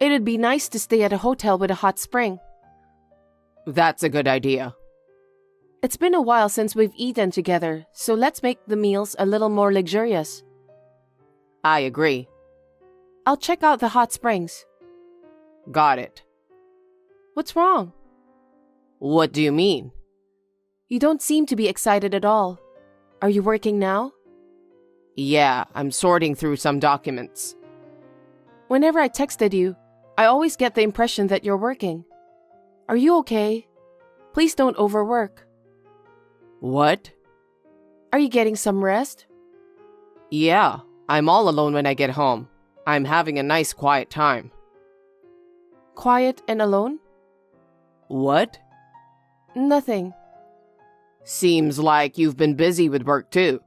it'd be nice to stay at a hotel with a hot spring. That's a good idea. It's been a while since we've eaten together, so let's make the meals a little more luxurious. I agree. I'll check out the hot springs. Got it. What's wrong? What do you mean? You don't seem to be excited at all. Are you working now? Yeah, I'm sorting through some documents. Whenever I texted you, I always get the impression that you're working. Are you okay? Please don't overwork. What? Are you getting some rest? Yeah, I'm all alone when I get home. I'm having a nice quiet time. Quiet and alone? What? Nothing. Seems like you've been busy with work too.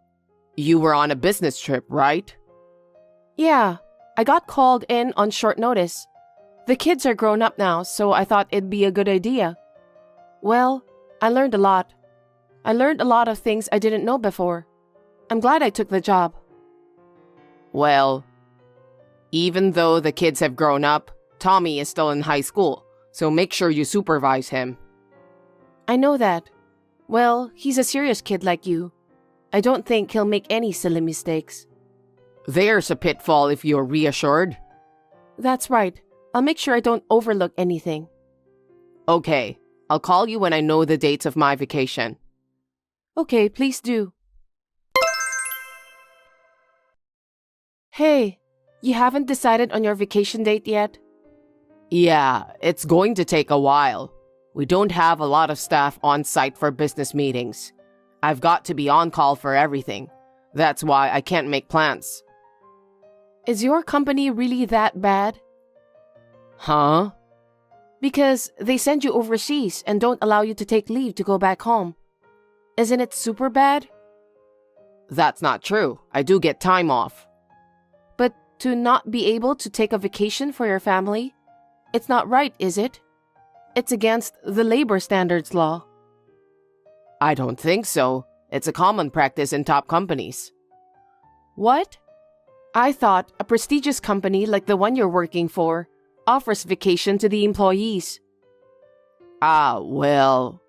You were on a business trip, right? Yeah, I got called in on short notice. The kids are grown up now, so I thought it'd be a good idea. Well, I learned a lot. I learned a lot of things I didn't know before. I'm glad I took the job. Well, even though the kids have grown up, Tommy is still in high school, so make sure you supervise him. I know that. Well, he's a serious kid like you. I don't think he'll make any silly mistakes. There's a pitfall if you're reassured. That's right. I'll make sure I don't overlook anything. Okay, I'll call you when I know the dates of my vacation. Okay, please do. Hey, you haven't decided on your vacation date yet? Yeah, it's going to take a while. We don't have a lot of staff on site for business meetings. I've got to be on call for everything. That's why I can't make plans. Is your company really that bad? Huh? Because they send you overseas and don't allow you to take leave to go back home. Isn't it super bad? That's not true. I do get time off. But to not be able to take a vacation for your family? It's not right, is it? It's against the labor standards law. I don't think so. It's a common practice in top companies. What? I thought a prestigious company like the one you're working for offers vacation to the employees. Ah, well...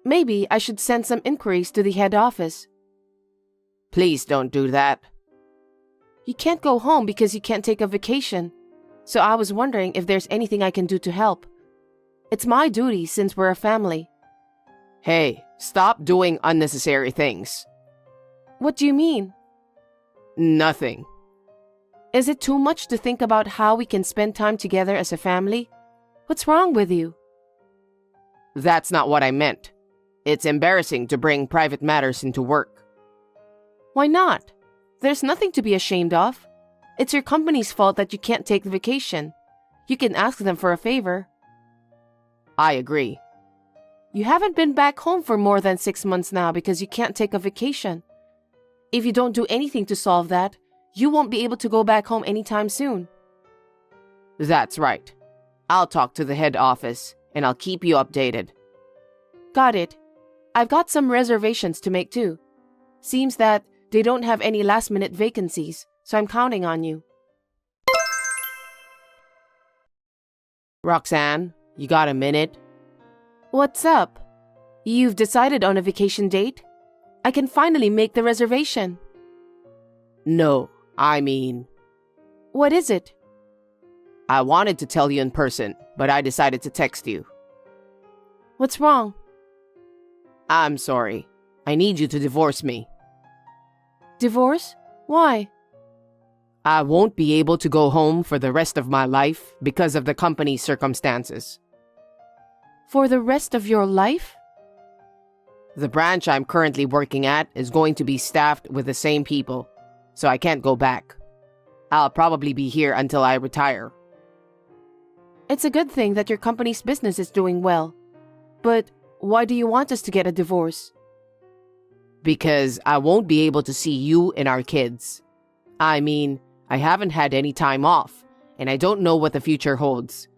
Maybe I should send some inquiries to the head office. Please don't do that. You can't go home because you can't take a vacation. So I was wondering if there's anything I can do to help. It's my duty since we're a family. Hey, stop doing unnecessary things. What do you mean? Nothing. Is it too much to think about how we can spend time together as a family? What's wrong with you? That's not what I meant. It's embarrassing to bring private matters into work. Why not? There's nothing to be ashamed of. It's your company's fault that you can't take the vacation. You can ask them for a favor. I agree. You haven't been back home for more than 6 months now because you can't take a vacation. If you don't do anything to solve that, you won't be able to go back home anytime soon. That's right. I'll talk to the head office and I'll keep you updated. Got it. I've got some reservations to make too. Seems that they don't have any last-minute vacancies, so I'm counting on you. Roxanne, you got a minute? What's up? You've decided on a vacation date? I can finally make the reservation. No, I mean... What is it? I wanted to tell you in person, but I decided to text you. What's wrong? I'm sorry. I need you to divorce me. Divorce? Why? I won't be able to go home for the rest of my life because of the company's circumstances. For the rest of your life? The branch I'm currently working at is going to be staffed with the same people, so I can't go back. I'll probably be here until I retire. It's a good thing that your company's business is doing well. But why do you want us to get a divorce? Because I won't be able to see you and our kids. I mean, I haven't had any time off, and I don't know what the future holds.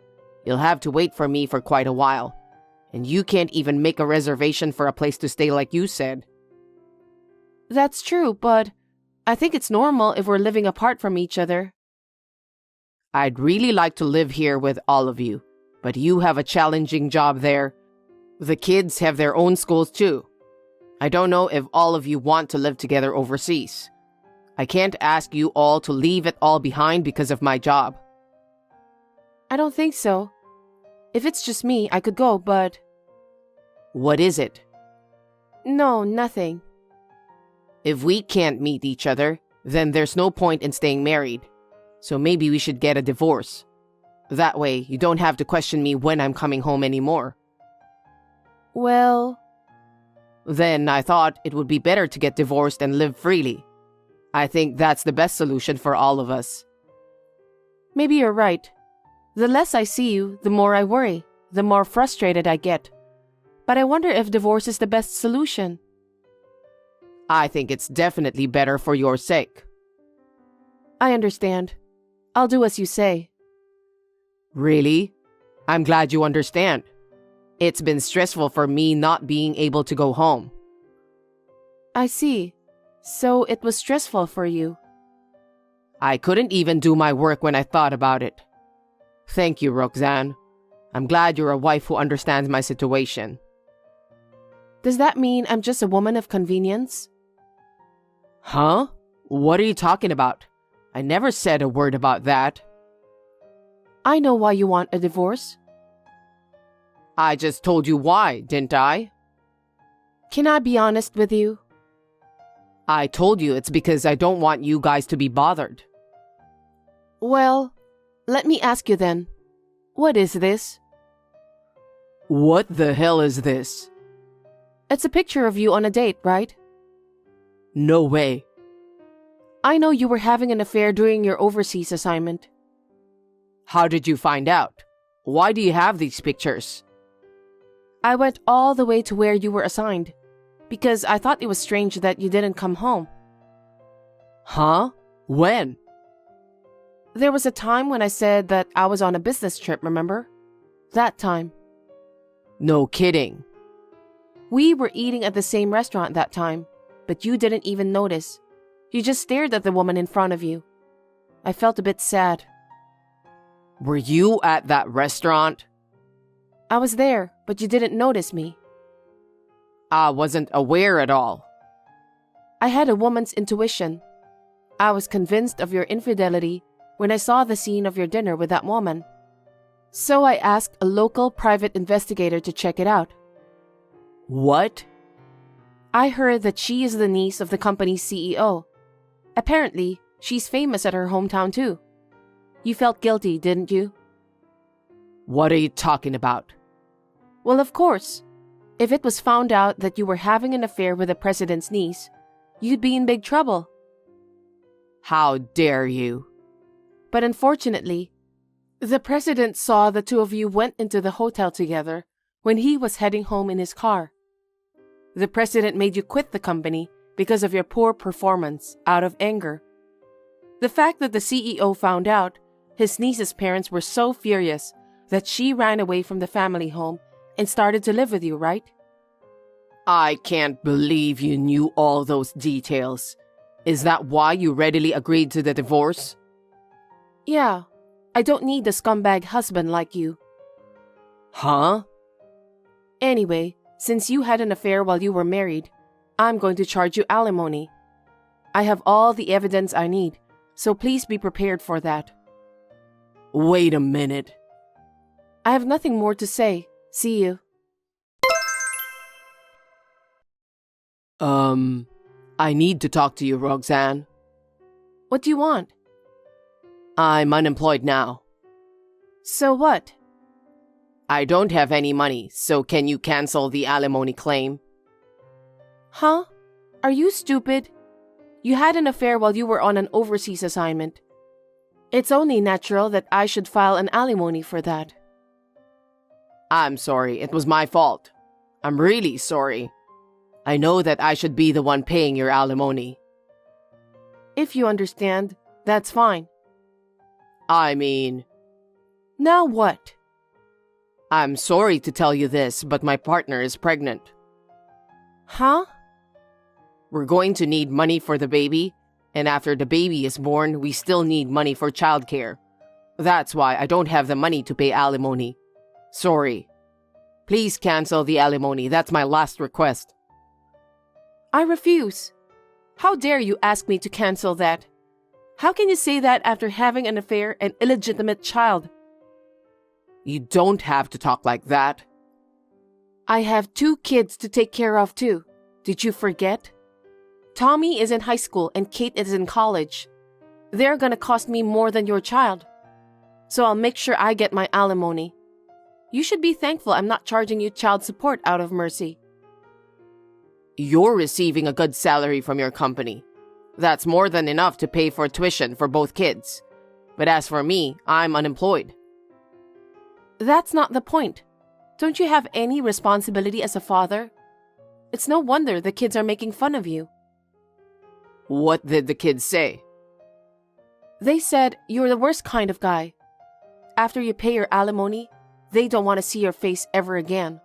You'll have to wait for me for quite a while. And you can't even make a reservation for a place to stay like you said. That's true, but I think it's normal if we're living apart from each other. I'd really like to live here with all of you, but you have a challenging job there. The kids have their own schools too. I don't know if all of you want to live together overseas. I can't ask you all to leave it all behind because of my job. I don't think so. If it's just me, I could go, but... What is it? No, nothing. If we can't meet each other, then there's no point in staying married. So maybe we should get a divorce. That way, you don't have to question me when I'm coming home anymore. Well... Then I thought it would be better to get divorced and live freely. I think that's the best solution for all of us. Maybe you're right. The less I see you, the more I worry, the more frustrated I get. But I wonder if divorce is the best solution. I think it's definitely better for your sake. I understand. I'll do as you say. Really? I'm glad you understand. It's been stressful for me not being able to go home. I see. So it was stressful for you. I couldn't even do my work when I thought about it. Thank you, Roxanne. I'm glad you're a wife who understands my situation. Does that mean I'm just a woman of convenience? Huh? What are you talking about? I never said a word about that. I know why you want a divorce. I just told you why, didn't I? Can I be honest with you? I told you it's because I don't want you guys to be bothered. Well, let me ask you then. What is this? What the hell is this? It's a picture of you on a date, right? No way. I know you were having an affair during your overseas assignment. How did you find out? Why do you have these pictures? I went all the way to where you were assigned, because I thought it was strange that you didn't come home. Huh? When? There was a time when I said that I was on a business trip, remember? That time. No kidding. We were eating at the same restaurant that time, but you didn't even notice. You just stared at the woman in front of you. I felt a bit sad. Were you at that restaurant? I was there, but you didn't notice me. I wasn't aware at all. I had a woman's intuition. I was convinced of your infidelity when I saw the scene of your dinner with that woman. So I asked a local private investigator to check it out. What? I heard that she is the niece of the company's CEO. Apparently, she's famous at her hometown too. You felt guilty, didn't you? What are you talking about? Well, of course. If it was found out that you were having an affair with the president's niece, you'd be in big trouble. How dare you? But unfortunately, the president saw the two of you went into the hotel together when he was heading home in his car. The president made you quit the company because of your poor performance out of anger. The fact that the CEO found out, his niece's parents were so furious that she ran away from the family home and started to live with you, right? I can't believe you knew all those details. Is that why you readily agreed to the divorce? Yeah, I don't need a scumbag husband like you. Huh? Anyway, since you had an affair while you were married, I'm going to charge you alimony. I have all the evidence I need, so please be prepared for that. Wait a minute. I have nothing more to say. See you. I need to talk to you, Roxanne. What do you want? I'm unemployed now. So what? I don't have any money, so can you cancel the alimony claim? Huh? Are you stupid? You had an affair while you were on an overseas assignment. It's only natural that I should file an alimony for that. I'm sorry, it was my fault. I'm really sorry. I know that I should be the one paying your alimony. If you understand, that's fine. I mean... Now what? I'm sorry to tell you this, but my partner is pregnant. Huh? We're going to need money for the baby, and after the baby is born, we still need money for childcare. That's why I don't have the money to pay alimony. Sorry. Please cancel the alimony. That's my last request. I refuse. How dare you ask me to cancel that? How can you say that after having an affair and illegitimate child? You don't have to talk like that. I have 2 kids to take care of too. Did you forget? Tommy is in high school and Kate is in college. They're gonna cost me more than your child. So I'll make sure I get my alimony. You should be thankful I'm not charging you child support out of mercy. You're receiving a good salary from your company. That's more than enough to pay for tuition for both kids. But as for me, I'm unemployed. That's not the point. Don't you have any responsibility as a father? It's no wonder the kids are making fun of you. What did the kids say? They said you're the worst kind of guy. After you pay your alimony, they don't want to see your face ever again.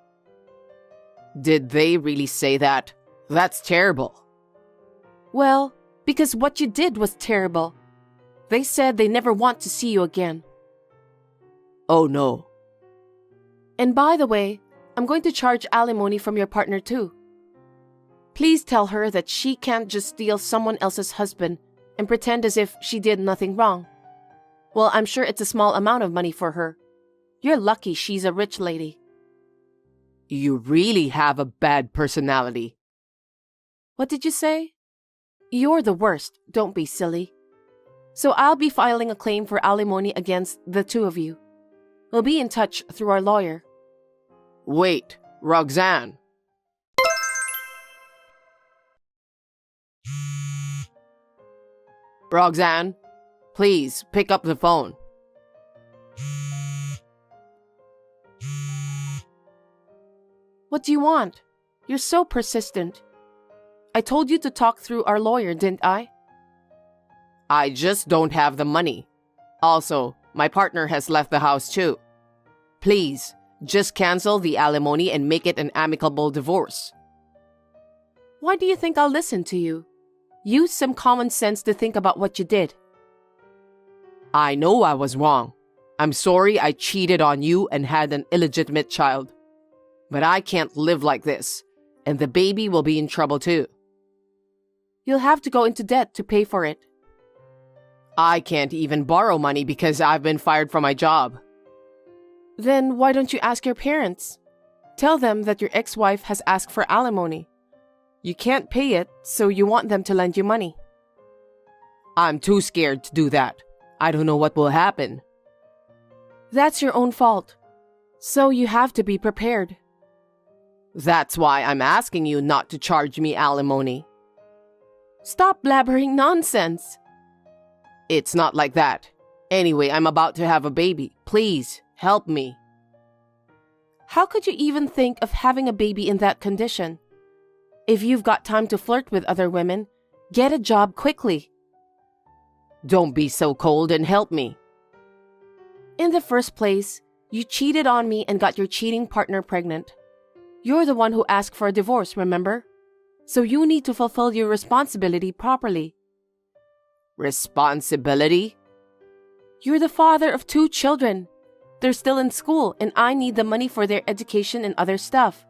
Did they really say that? That's terrible. Well, because what you did was terrible. They said they never want to see you again. Oh no. And by the way, I'm going to charge alimony from your partner too. Please tell her that she can't just steal someone else's husband and pretend as if she did nothing wrong. Well, I'm sure it's a small amount of money for her. You're lucky she's a rich lady. You really have a bad personality. What did you say? You're the worst, don't be silly. So I'll be filing a claim for alimony against the 2 of you. We'll be in touch through our lawyer. Wait, Roxanne. Roxanne, please pick up the phone. What do you want? You're so persistent. I told you to talk through our lawyer, didn't I? I just don't have the money. Also, my partner has left the house too. Please, just cancel the alimony and make it an amicable divorce. Why do you think I'll listen to you? Use some common sense to think about what you did. I know I was wrong. I'm sorry I cheated on you and had an illegitimate child. But I can't live like this, and the baby will be in trouble too. You'll have to go into debt to pay for it. I can't even borrow money because I've been fired from my job. Then why don't you ask your parents? Tell them that your ex-wife has asked for alimony. You can't pay it, so you want them to lend you money. I'm too scared to do that. I don't know what will happen. That's your own fault. So you have to be prepared. That's why I'm asking you not to charge me alimony. Stop blabbering nonsense. It's not like that. Anyway, I'm about to have a baby. Please, help me. How could you even think of having a baby in that condition? If you've got time to flirt with other women, get a job quickly. Don't be so cold and help me. In the first place, you cheated on me and got your cheating partner pregnant. You're the one who asked for a divorce, remember? So you need to fulfill your responsibility properly. Responsibility? You're the father of 2 children. They're still in school and I need the money for their education and other stuff.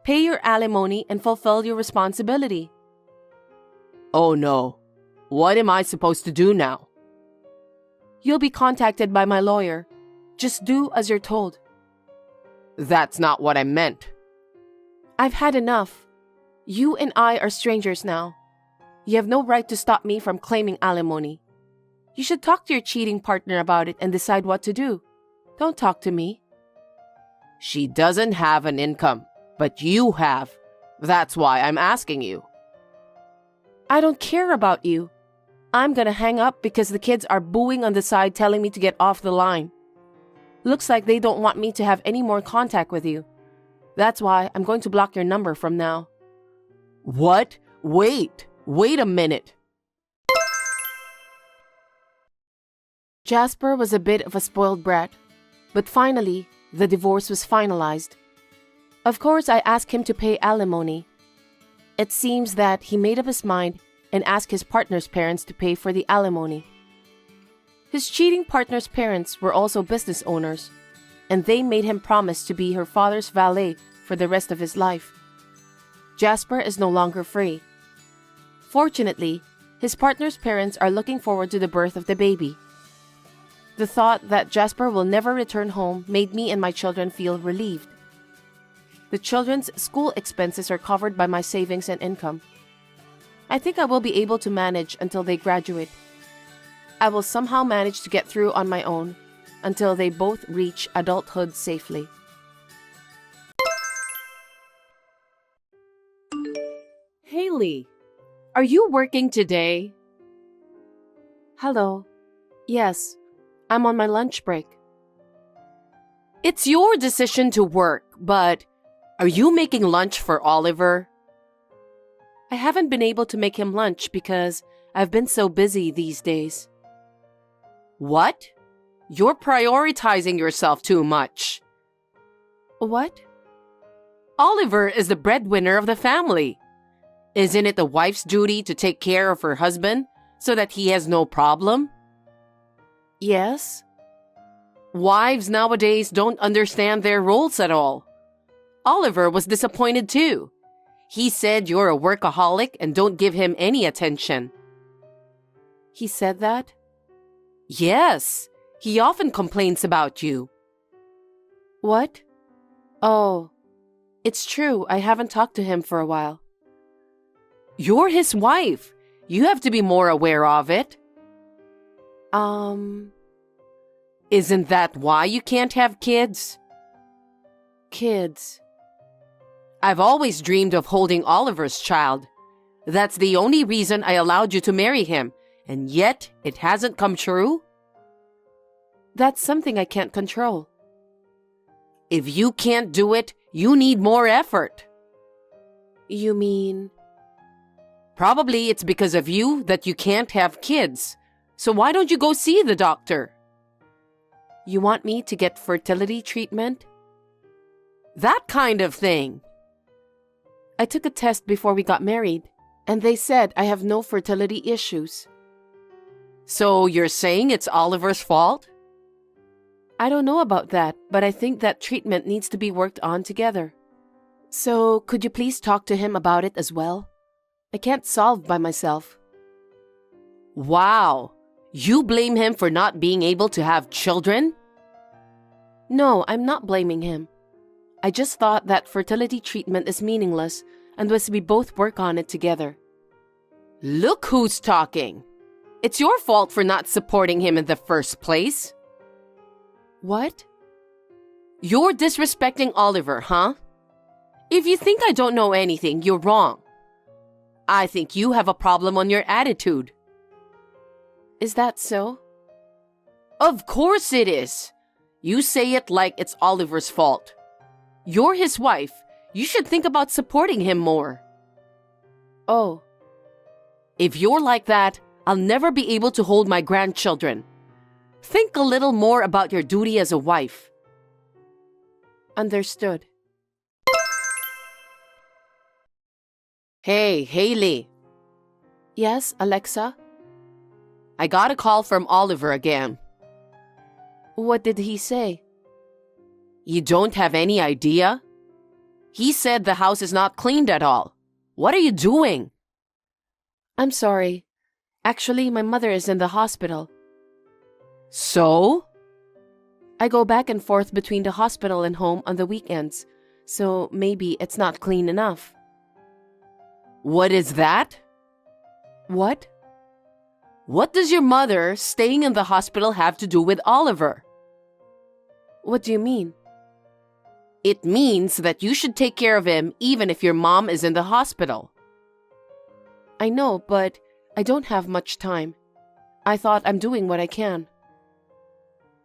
Pay your alimony and fulfill your responsibility. Oh no. What am I supposed to do now? You'll be contacted by my lawyer. Just do as you're told. That's not what I meant. I've had enough. You and I are strangers now. You have no right to stop me from claiming alimony. You should talk to your cheating partner about it and decide what to do. Don't talk to me. She doesn't have an income, but you have. That's why I'm asking you. I don't care about you. I'm gonna hang up because the kids are booing on the side telling me to get off the line. Looks like they don't want me to have any more contact with you. That's why I'm going to block your number from now. What? Wait a minute. Jasper was a bit of a spoiled brat, but finally, the divorce was finalized. Of course, I asked him to pay alimony. It seems that he made up his mind and asked his partner's parents to pay for the alimony. His cheating partner's parents were also business owners, and they made him promise to be her father's valet for the rest of his life. Jasper is no longer free. Fortunately, his partner's parents are looking forward to the birth of the baby. The thought that Jasper will never return home made me and my children feel relieved. The children's school expenses are covered by my savings and income. I think I will be able to manage until they graduate. I will somehow manage to get through on my own until they both reach adulthood safely. Haley, are you working today? Hello. Yes, I'm on my lunch break. It's your decision to work, but are you making lunch for Oliver? I haven't been able to make him lunch because I've been so busy these days. What? You're prioritizing yourself too much. What? Oliver is the breadwinner of the family. Isn't it the wife's duty to take care of her husband so that he has no problem? Yes. Wives nowadays don't understand their roles at all. Oliver was disappointed too. He said you're a workaholic and don't give him any attention. He said that? Yes. He often complains about you. What? Oh, it's true. I haven't talked to him for a while. You're his wife. You have to be more aware of it. Isn't that why you can't have kids? Kids. I've always dreamed of holding Oliver's child. That's the only reason I allowed you to marry him, and yet it hasn't come true? That's something I can't control. If you can't do it, you need more effort. You mean? Probably it's because of you that you can't have kids. So why don't you go see the doctor? You want me to get fertility treatment? That kind of thing. I took a test before we got married, and they said I have no fertility issues. So you're saying it's Oliver's fault? I don't know about that, but I think that treatment needs to be worked on together. So, could you please talk to him about it as well? I can't solve by myself. Wow! You blame him for not being able to have children? No, I'm not blaming him. I just thought that fertility treatment is meaningless unless we both work on it together. Look who's talking! It's your fault for not supporting him in the first place. What? You're disrespecting Oliver, huh? If you think I don't know anything, you're wrong. I think you have a problem on your attitude. Is that so? Of course it is. You say it like it's Oliver's fault. You're his wife. You should think about supporting him more. Oh, If you're like that, I'll never be able to hold my grandchildren. Think a little more about your duty as a wife. understood. Hey, Haley. Yes, Alexa? I got a call from Oliver again. What did he say? You don't have any idea? He said the house is not cleaned at all. What are you doing? I'm sorry. Actually, my mother is in the hospital. So? I go back and forth between the hospital and home on the weekends, so maybe it's not clean enough. What is that? What? What does your mother staying in the hospital have to do with Oliver? What do you mean? It means that you should take care of him even if your mom is in the hospital. I know, but I don't have much time. I thought I'm doing what I can.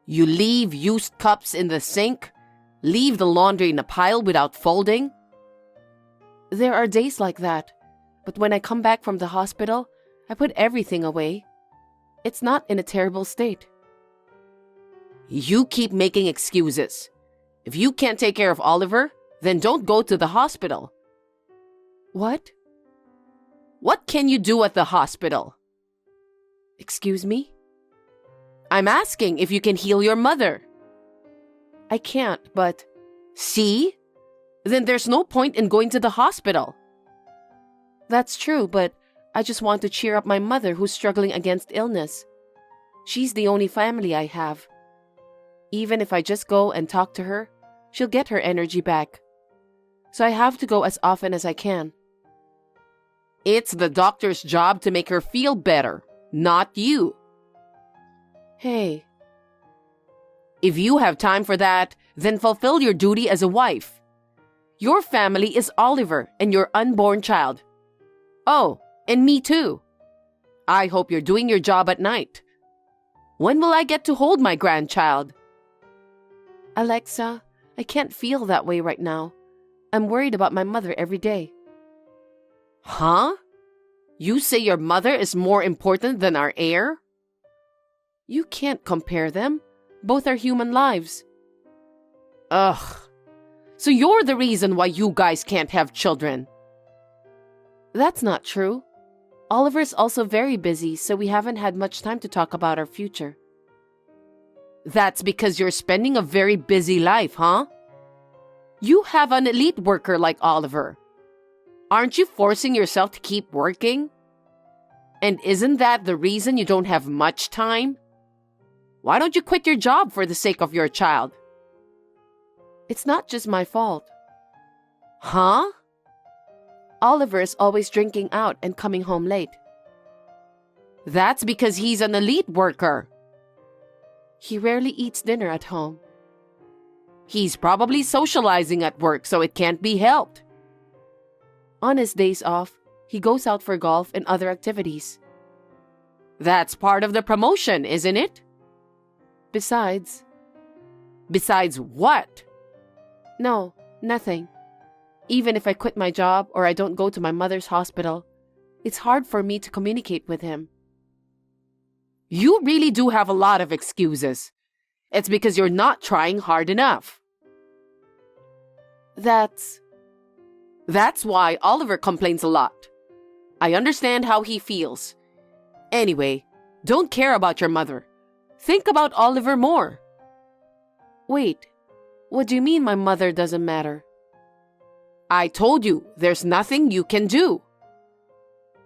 You leave used cups in the sink? Leave the laundry in a pile without folding? There are days like that, but when I come back from the hospital, I put everything away. It's not in a terrible state. You keep making excuses. If you can't take care of Oliver, then don't go to the hospital. What? What can you do at the hospital? Excuse me? I'm asking if you can heal your mother. I can't, but See? Then there's no point in going to the hospital. that's true, but I just want to cheer up my mother who's struggling against illness. She's the only family I have. Even if I just go and talk to her, she'll get her energy back. So I have to go as often as I can. It's the doctor's job to make her feel better, not you. Hey, If you have time for that, then fulfill your duty as a wife. Your family is Oliver and your unborn child. Oh, and me too. I hope you're doing your job at night. When will I get to hold my grandchild? Alexa, I can't feel that way right now. I'm worried about my mother every day. Huh? You say your mother is more important than our heir? You can't compare them. Both are human lives. Ugh. So you're the reason why you guys can't have children. That's not true. Oliver's also very busy, so we haven't had much time to talk about our future. That's because you're spending a very busy life, huh? You have an elite worker like Oliver. Aren't you forcing yourself to keep working? And isn't that the reason you don't have much time? Why don't you quit your job for the sake of your child? It's not just my fault. Huh? Oliver is always drinking out and coming home late. That's because he's an elite worker. He rarely eats dinner at home. He's probably socializing at work, so it can't be helped. On his days off, he goes out for golf and other activities. That's part of the promotion, isn't it? Besides, Besides what? no, nothing. Even if I quit my job or I don't go to my mother's hospital, it's hard for me to communicate with him. You really do have a lot of excuses. It's because you're not trying hard enough. That's That's why Oliver complains a lot. I understand how he feels. Anyway, don't care about your mother. Think about Oliver more. Wait, what do you mean my mother doesn't matter? I told you, there's nothing you can do.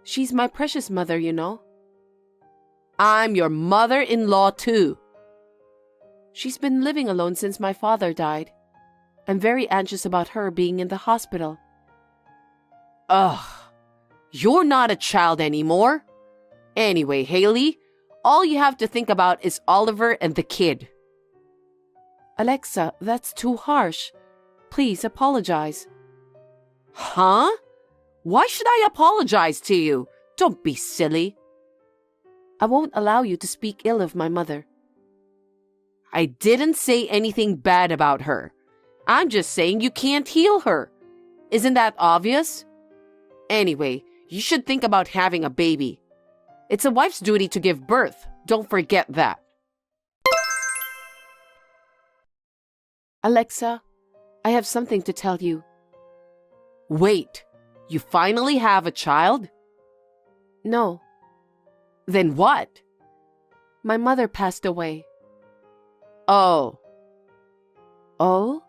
She's my precious mother, you know. I'm your mother-in-law too. She's been living alone since my father died. I'm very anxious about her being in the hospital. Ugh, you're not a child anymore. Anyway, Haley, all you have to think about is Oliver and the kid. Alexa, that's too harsh. Please apologize. Huh? Why should I apologize to you? Don't be silly. I won't allow you to speak ill of my mother. I didn't say anything bad about her. I'm just saying you can't heal her. Isn't that obvious? Anyway, you should think about having a baby. It's a wife's duty to give birth. Don't forget that. Alexa, I have something to tell you. Wait, you finally have a child? No, Then what? my mother passed away. Oh, Oh?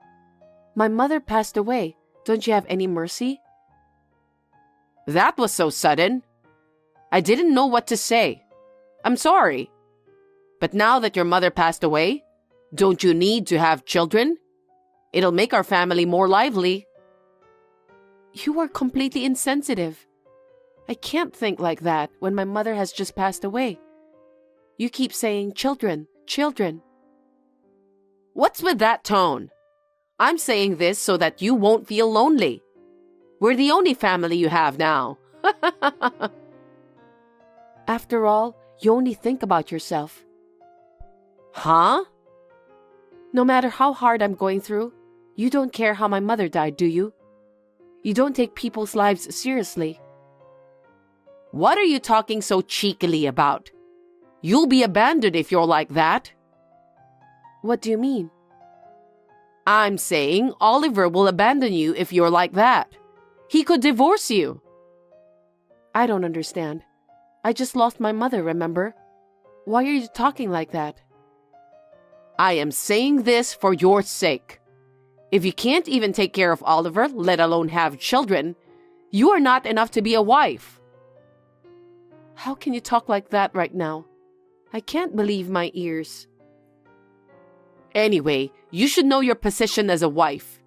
My mother passed away. Don't you have any mercy? that was so sudden. I didn't know what to say. I'm sorry. But now that your mother passed away, don't you need to have children? It'll make our family more lively. You are completely insensitive. I can't think like that when my mother has just passed away. You keep saying children, children. What's with that tone? I'm saying this so that you won't feel lonely. We're the only family you have now. After all, you only think about yourself. Huh? No matter how hard I'm going through, you don't care how my mother died, do you? You don't take people's lives seriously. What are you talking so cheekily about? You'll be abandoned if you're like that. What do you mean? I'm saying Oliver will abandon you if you're like that. He could divorce you. I don't understand. I just lost my mother, remember? Why are you talking like that? I am saying this for your sake. If you can't even take care of Oliver, let alone have children, you are not enough to be a wife. How can you talk like that right now? I can't believe my ears. Anyway, you should know your position as a wife.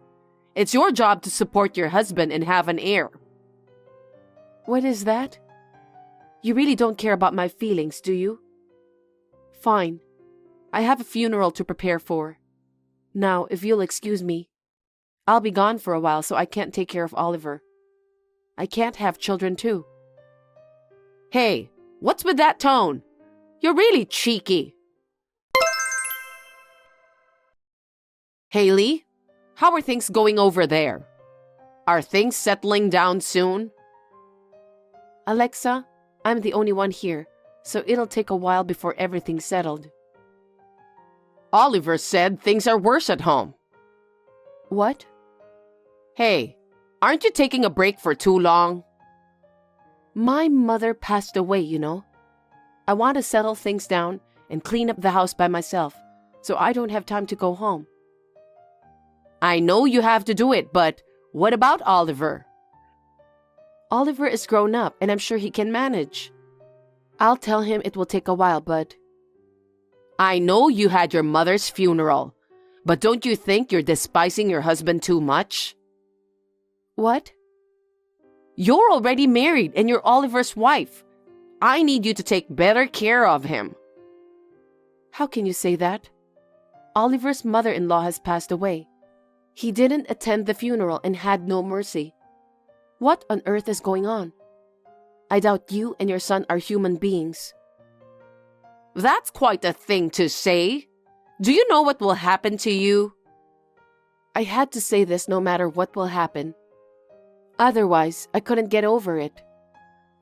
It's your job to support your husband and have an heir. What is that? You really don't care about my feelings, do you? Fine. I have a funeral to prepare for. Now, if you'll excuse me, I'll be gone for a while, so I can't take care of Oliver. I can't have children too. Hey, what's with that tone? You're really cheeky. Haley, how are things going over there? Are things settling down soon? Alexa, I'm the only one here, so it'll take a while before everything's settled. Oliver said things are worse at home. What? Hey, aren't you taking a break for too long? My mother passed away, you know. I want to settle things down and clean up the house by myself, so I don't have time to go home. I know you have to do it, but what about Oliver? Oliver is grown up, and I'm sure he can manage. I'll tell him it will take a while, but... I know you had your mother's funeral, but don't you think you're despising your husband too much? What? You're already married and you're Oliver's wife. I need you to take better care of him. How can you say that? Oliver's mother-in-law has passed away. He didn't attend the funeral and had no mercy. What on earth is going on? I doubt you and your son are human beings. That's quite a thing to say. Do you know what will happen to you? I had to say this no matter what will happen. Otherwise, I couldn't get over it.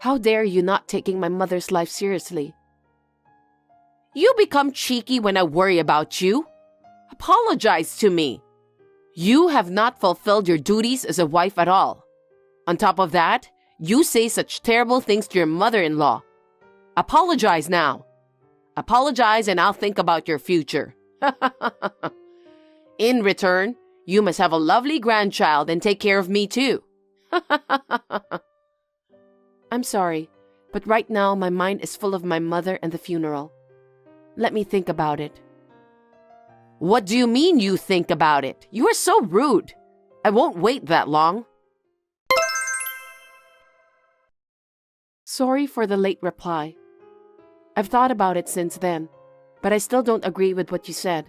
How dare you not taking my mother's life seriously? You become cheeky when I worry about you. Apologize to me. You have not fulfilled your duties as a wife at all. On top of that, you say such terrible things to your mother-in-law. Apologize now. Apologize and I'll think about your future. In return, you must have a lovely grandchild and take care of me too. I'm sorry, but right now my mind is full of my mother and the funeral. Let me think about it. What do you mean you think about it? You are so rude. I won't wait that long. Sorry for the late reply. I've thought about it since then, but I still don't agree with what you said.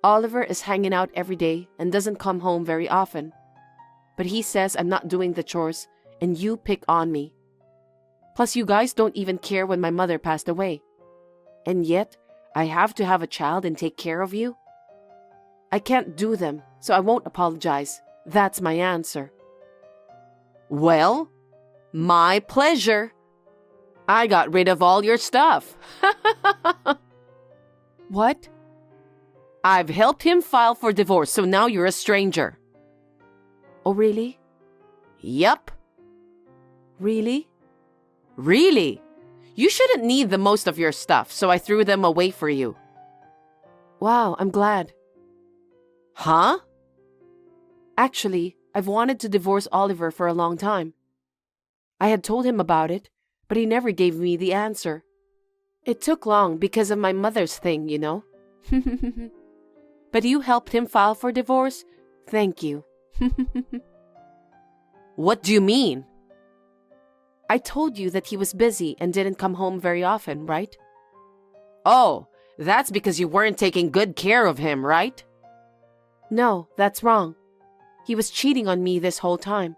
Oliver is hanging out every day and doesn't come home very often. but he says I'm not doing the chores and you pick on me. Plus, you guys don't even care when my mother passed away. And yet, I have to have a child and take care of you? I can't do them, so I won't apologize. That's my answer. Well, my pleasure. I got rid of all your stuff. What? I've helped him file for divorce, so now you're a stranger. Oh, really? Yep. Really? Really? You shouldn't need the most of your stuff, so I threw them away for you. Wow, I'm glad. Huh? Actually, I've wanted to divorce Oliver for a long time. I had told him about it, but he never gave me the answer. It took long because of my mother's thing, you know. But you helped him file for divorce? Thank you. What do you mean? I told you that he was busy and didn't come home very often, right? Oh, that's because you weren't taking good care of him, right? No, that's wrong. He was cheating on me this whole time.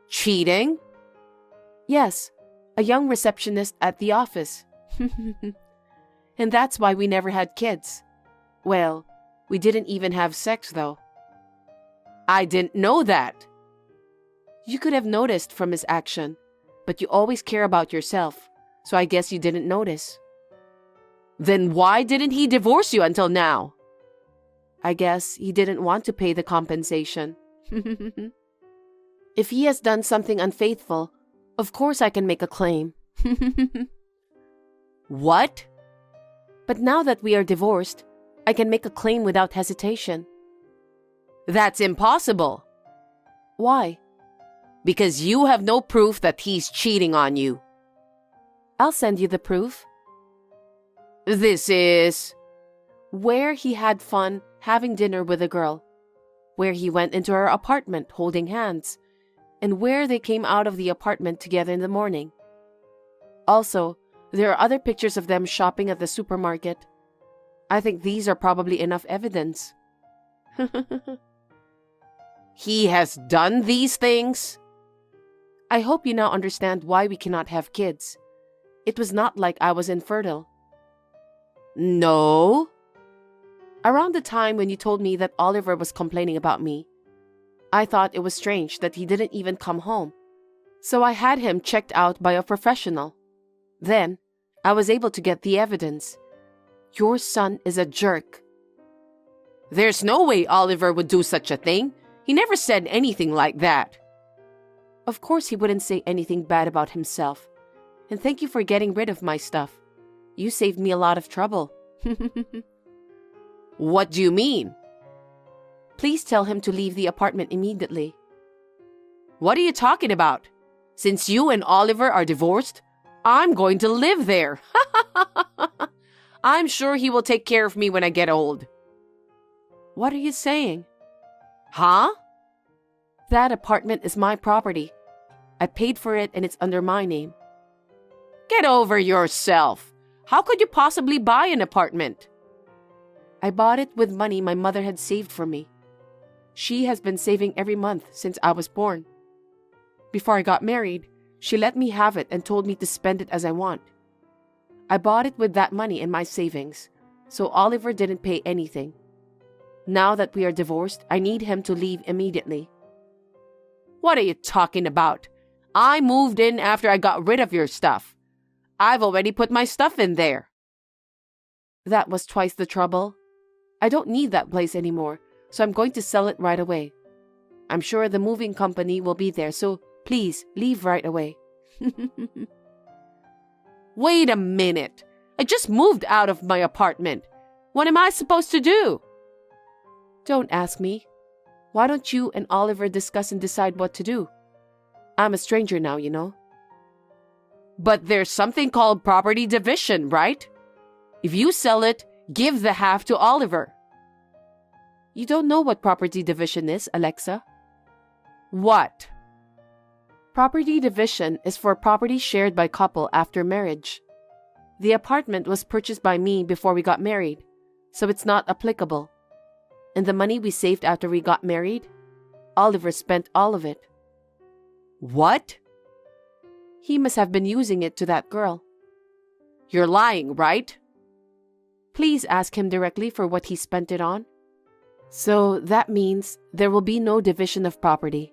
Cheating? Yes, a young receptionist at the office. And that's why we never had kids. Well, we didn't even have sex, though. I didn't know that. You could have noticed from his action, but you always care about yourself, so I guess you didn't notice. Then why didn't he divorce you until now? I guess he didn't want to pay the compensation. If he has done something unfaithful, of course I can make a claim. What? But now that we are divorced, I can make a claim without hesitation. That's impossible. Why? Because you have no proof that he's cheating on you. I'll send you the proof. This is... Where he had fun having dinner with a girl, where he went into her apartment holding hands, and where they came out of the apartment together in the morning. Also, there are other pictures of them shopping at the supermarket. I think these are probably enough evidence. He has done these things? I hope you now understand why we cannot have kids. It was not like I was infertile. No. Around the time when you told me that Oliver was complaining about me, I thought it was strange that he didn't even come home. So I had him checked out by a professional. Then, I was able to get the evidence. Your son is a jerk. There's no way Oliver would do such a thing. He never said anything like that. Of course he wouldn't say anything bad about himself. And thank you for getting rid of my stuff. You saved me a lot of trouble. What do you mean? Please tell him to leave the apartment immediately. What are you talking about? Since you and Oliver are divorced, I'm going to live there. I'm sure he will take care of me when I get old. What are you saying? Huh? That apartment is my property. I paid for it and it's under my name. Get over yourself. How could you possibly buy an apartment? I bought it with money my mother had saved for me. She has been saving every month since I was born. Before I got married, she let me have it and told me to spend it as I want. I bought it with that money in my savings, so Oliver didn't pay anything. Now that we are divorced, I need him to leave immediately. What are you talking about? I moved in after I got rid of your stuff. I've already put my stuff in there. That was twice the trouble. I don't need that place anymore, so I'm going to sell it right away. I'm sure the moving company will be there, so please leave right away. Wait a minute. I just moved out of my apartment. What am I supposed to do? Don't ask me. Why don't you and Oliver discuss and decide what to do? I'm a stranger now, you know. But there's something called property division, right? If you sell it, give the half to Oliver. You don't know what property division is, Alexa. What? Property division is for property shared by couple after marriage. The apartment was purchased by me before we got married, so it's not applicable. And the money we saved after we got married, Oliver spent all of it. What? He must have been using it to that girl. You're lying, right? Please ask him directly for what he spent it on. So that means there will be no division of property.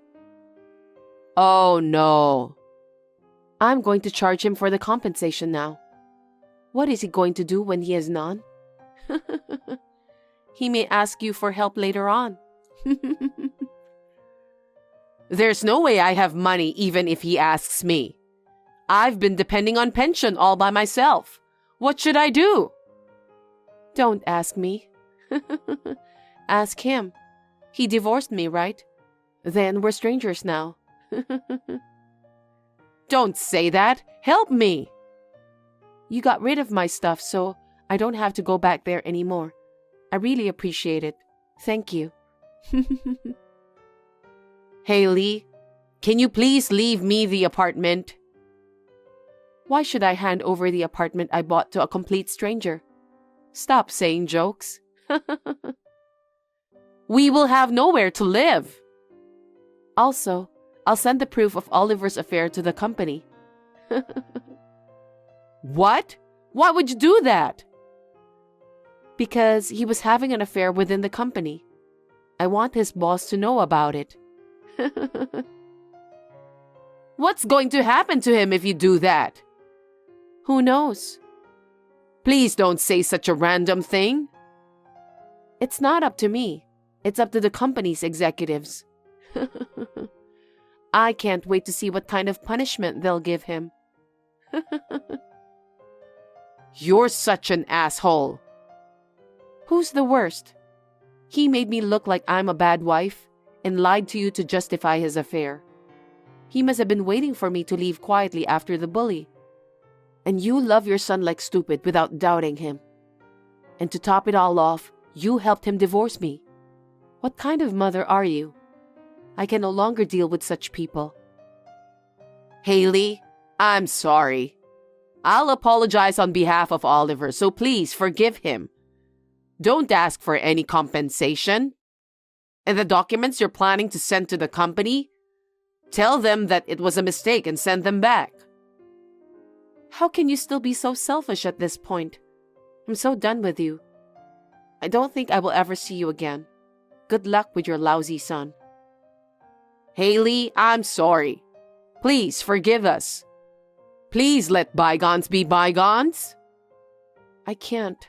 Oh no. I'm going to charge him for the compensation now. What is he going to do when he has none? He may ask you for help later on. There's no way I have money even if he asks me. I've been depending on pension all by myself. What should I do? Don't ask me. Ask him. He divorced me, right? Then we're strangers now. Don't say that. Help me. You got rid of my stuff, so I don't have to go back there anymore. I really appreciate it. Thank you. Haley, can you please leave me the apartment? Why should I hand over the apartment I bought to a complete stranger? Stop saying jokes. We will have nowhere to live. Also, I'll send the proof of Oliver's affair to the company. What? Why would you do that? Because he was having an affair within the company. I want his boss to know about it. What's going to happen to him if you do that? Who knows? Please don't say such a random thing. It's not up to me. It's up to the company's executives. I can't wait to see what kind of punishment they'll give him. You're such an asshole. Who's the worst? He made me look like I'm a bad wife and lied to you to justify his affair. He must have been waiting for me to leave quietly after the bully. And you love your son like stupid without doubting him. And to top it all off, you helped him divorce me. What kind of mother are you? I can no longer deal with such people. Haley, I'm sorry. I'll apologize on behalf of Oliver, so please forgive him. Don't ask for any compensation. And the documents you're planning to send to the company, tell them that it was a mistake and send them back. How can you still be so selfish at this point? I'm so done with you. I don't think I will ever see you again. Good luck with your lousy son. Haley, I'm sorry. Please forgive us. Please let bygones be bygones. I can't.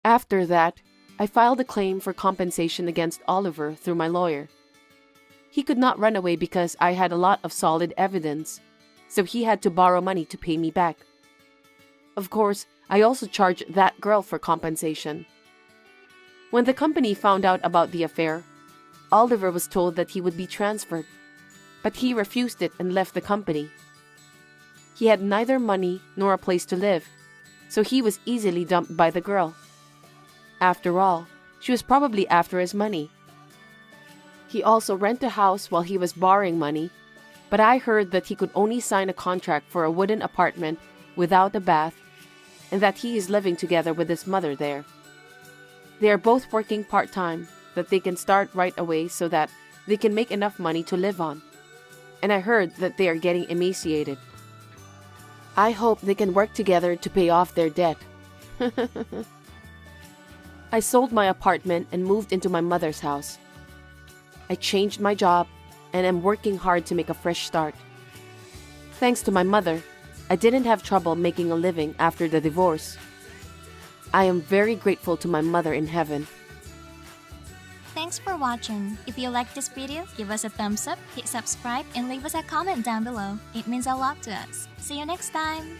After that, I filed a claim for compensation against Oliver through my lawyer. He could not run away because I had a lot of solid evidence, so he had to borrow money to pay me back. Of course, I also charged that girl for compensation. When the company found out about the affair, Oliver was told that he would be transferred, but he refused it and left the company. He had neither money nor a place to live, so he was easily dumped by the girl. After all, she was probably after his money. He also rented a house while he was borrowing money, but I heard that he could only sign a contract for a wooden apartment without a bath, and that he is living together with his mother there. They are both working part-time, that they can start right away so that they can make enough money to live on. And I heard that they are getting emaciated. I hope they can work together to pay off their debt. I sold my apartment and moved into my mother's house. I changed my job and am working hard to make a fresh start. Thanks to my mother, I didn't have trouble making a living after the divorce. I am very grateful to my mother in heaven. Thanks for watching. If you liked this video, give us a thumbs up, hit subscribe, and leave us a comment down below. It means a lot to us. See you next time!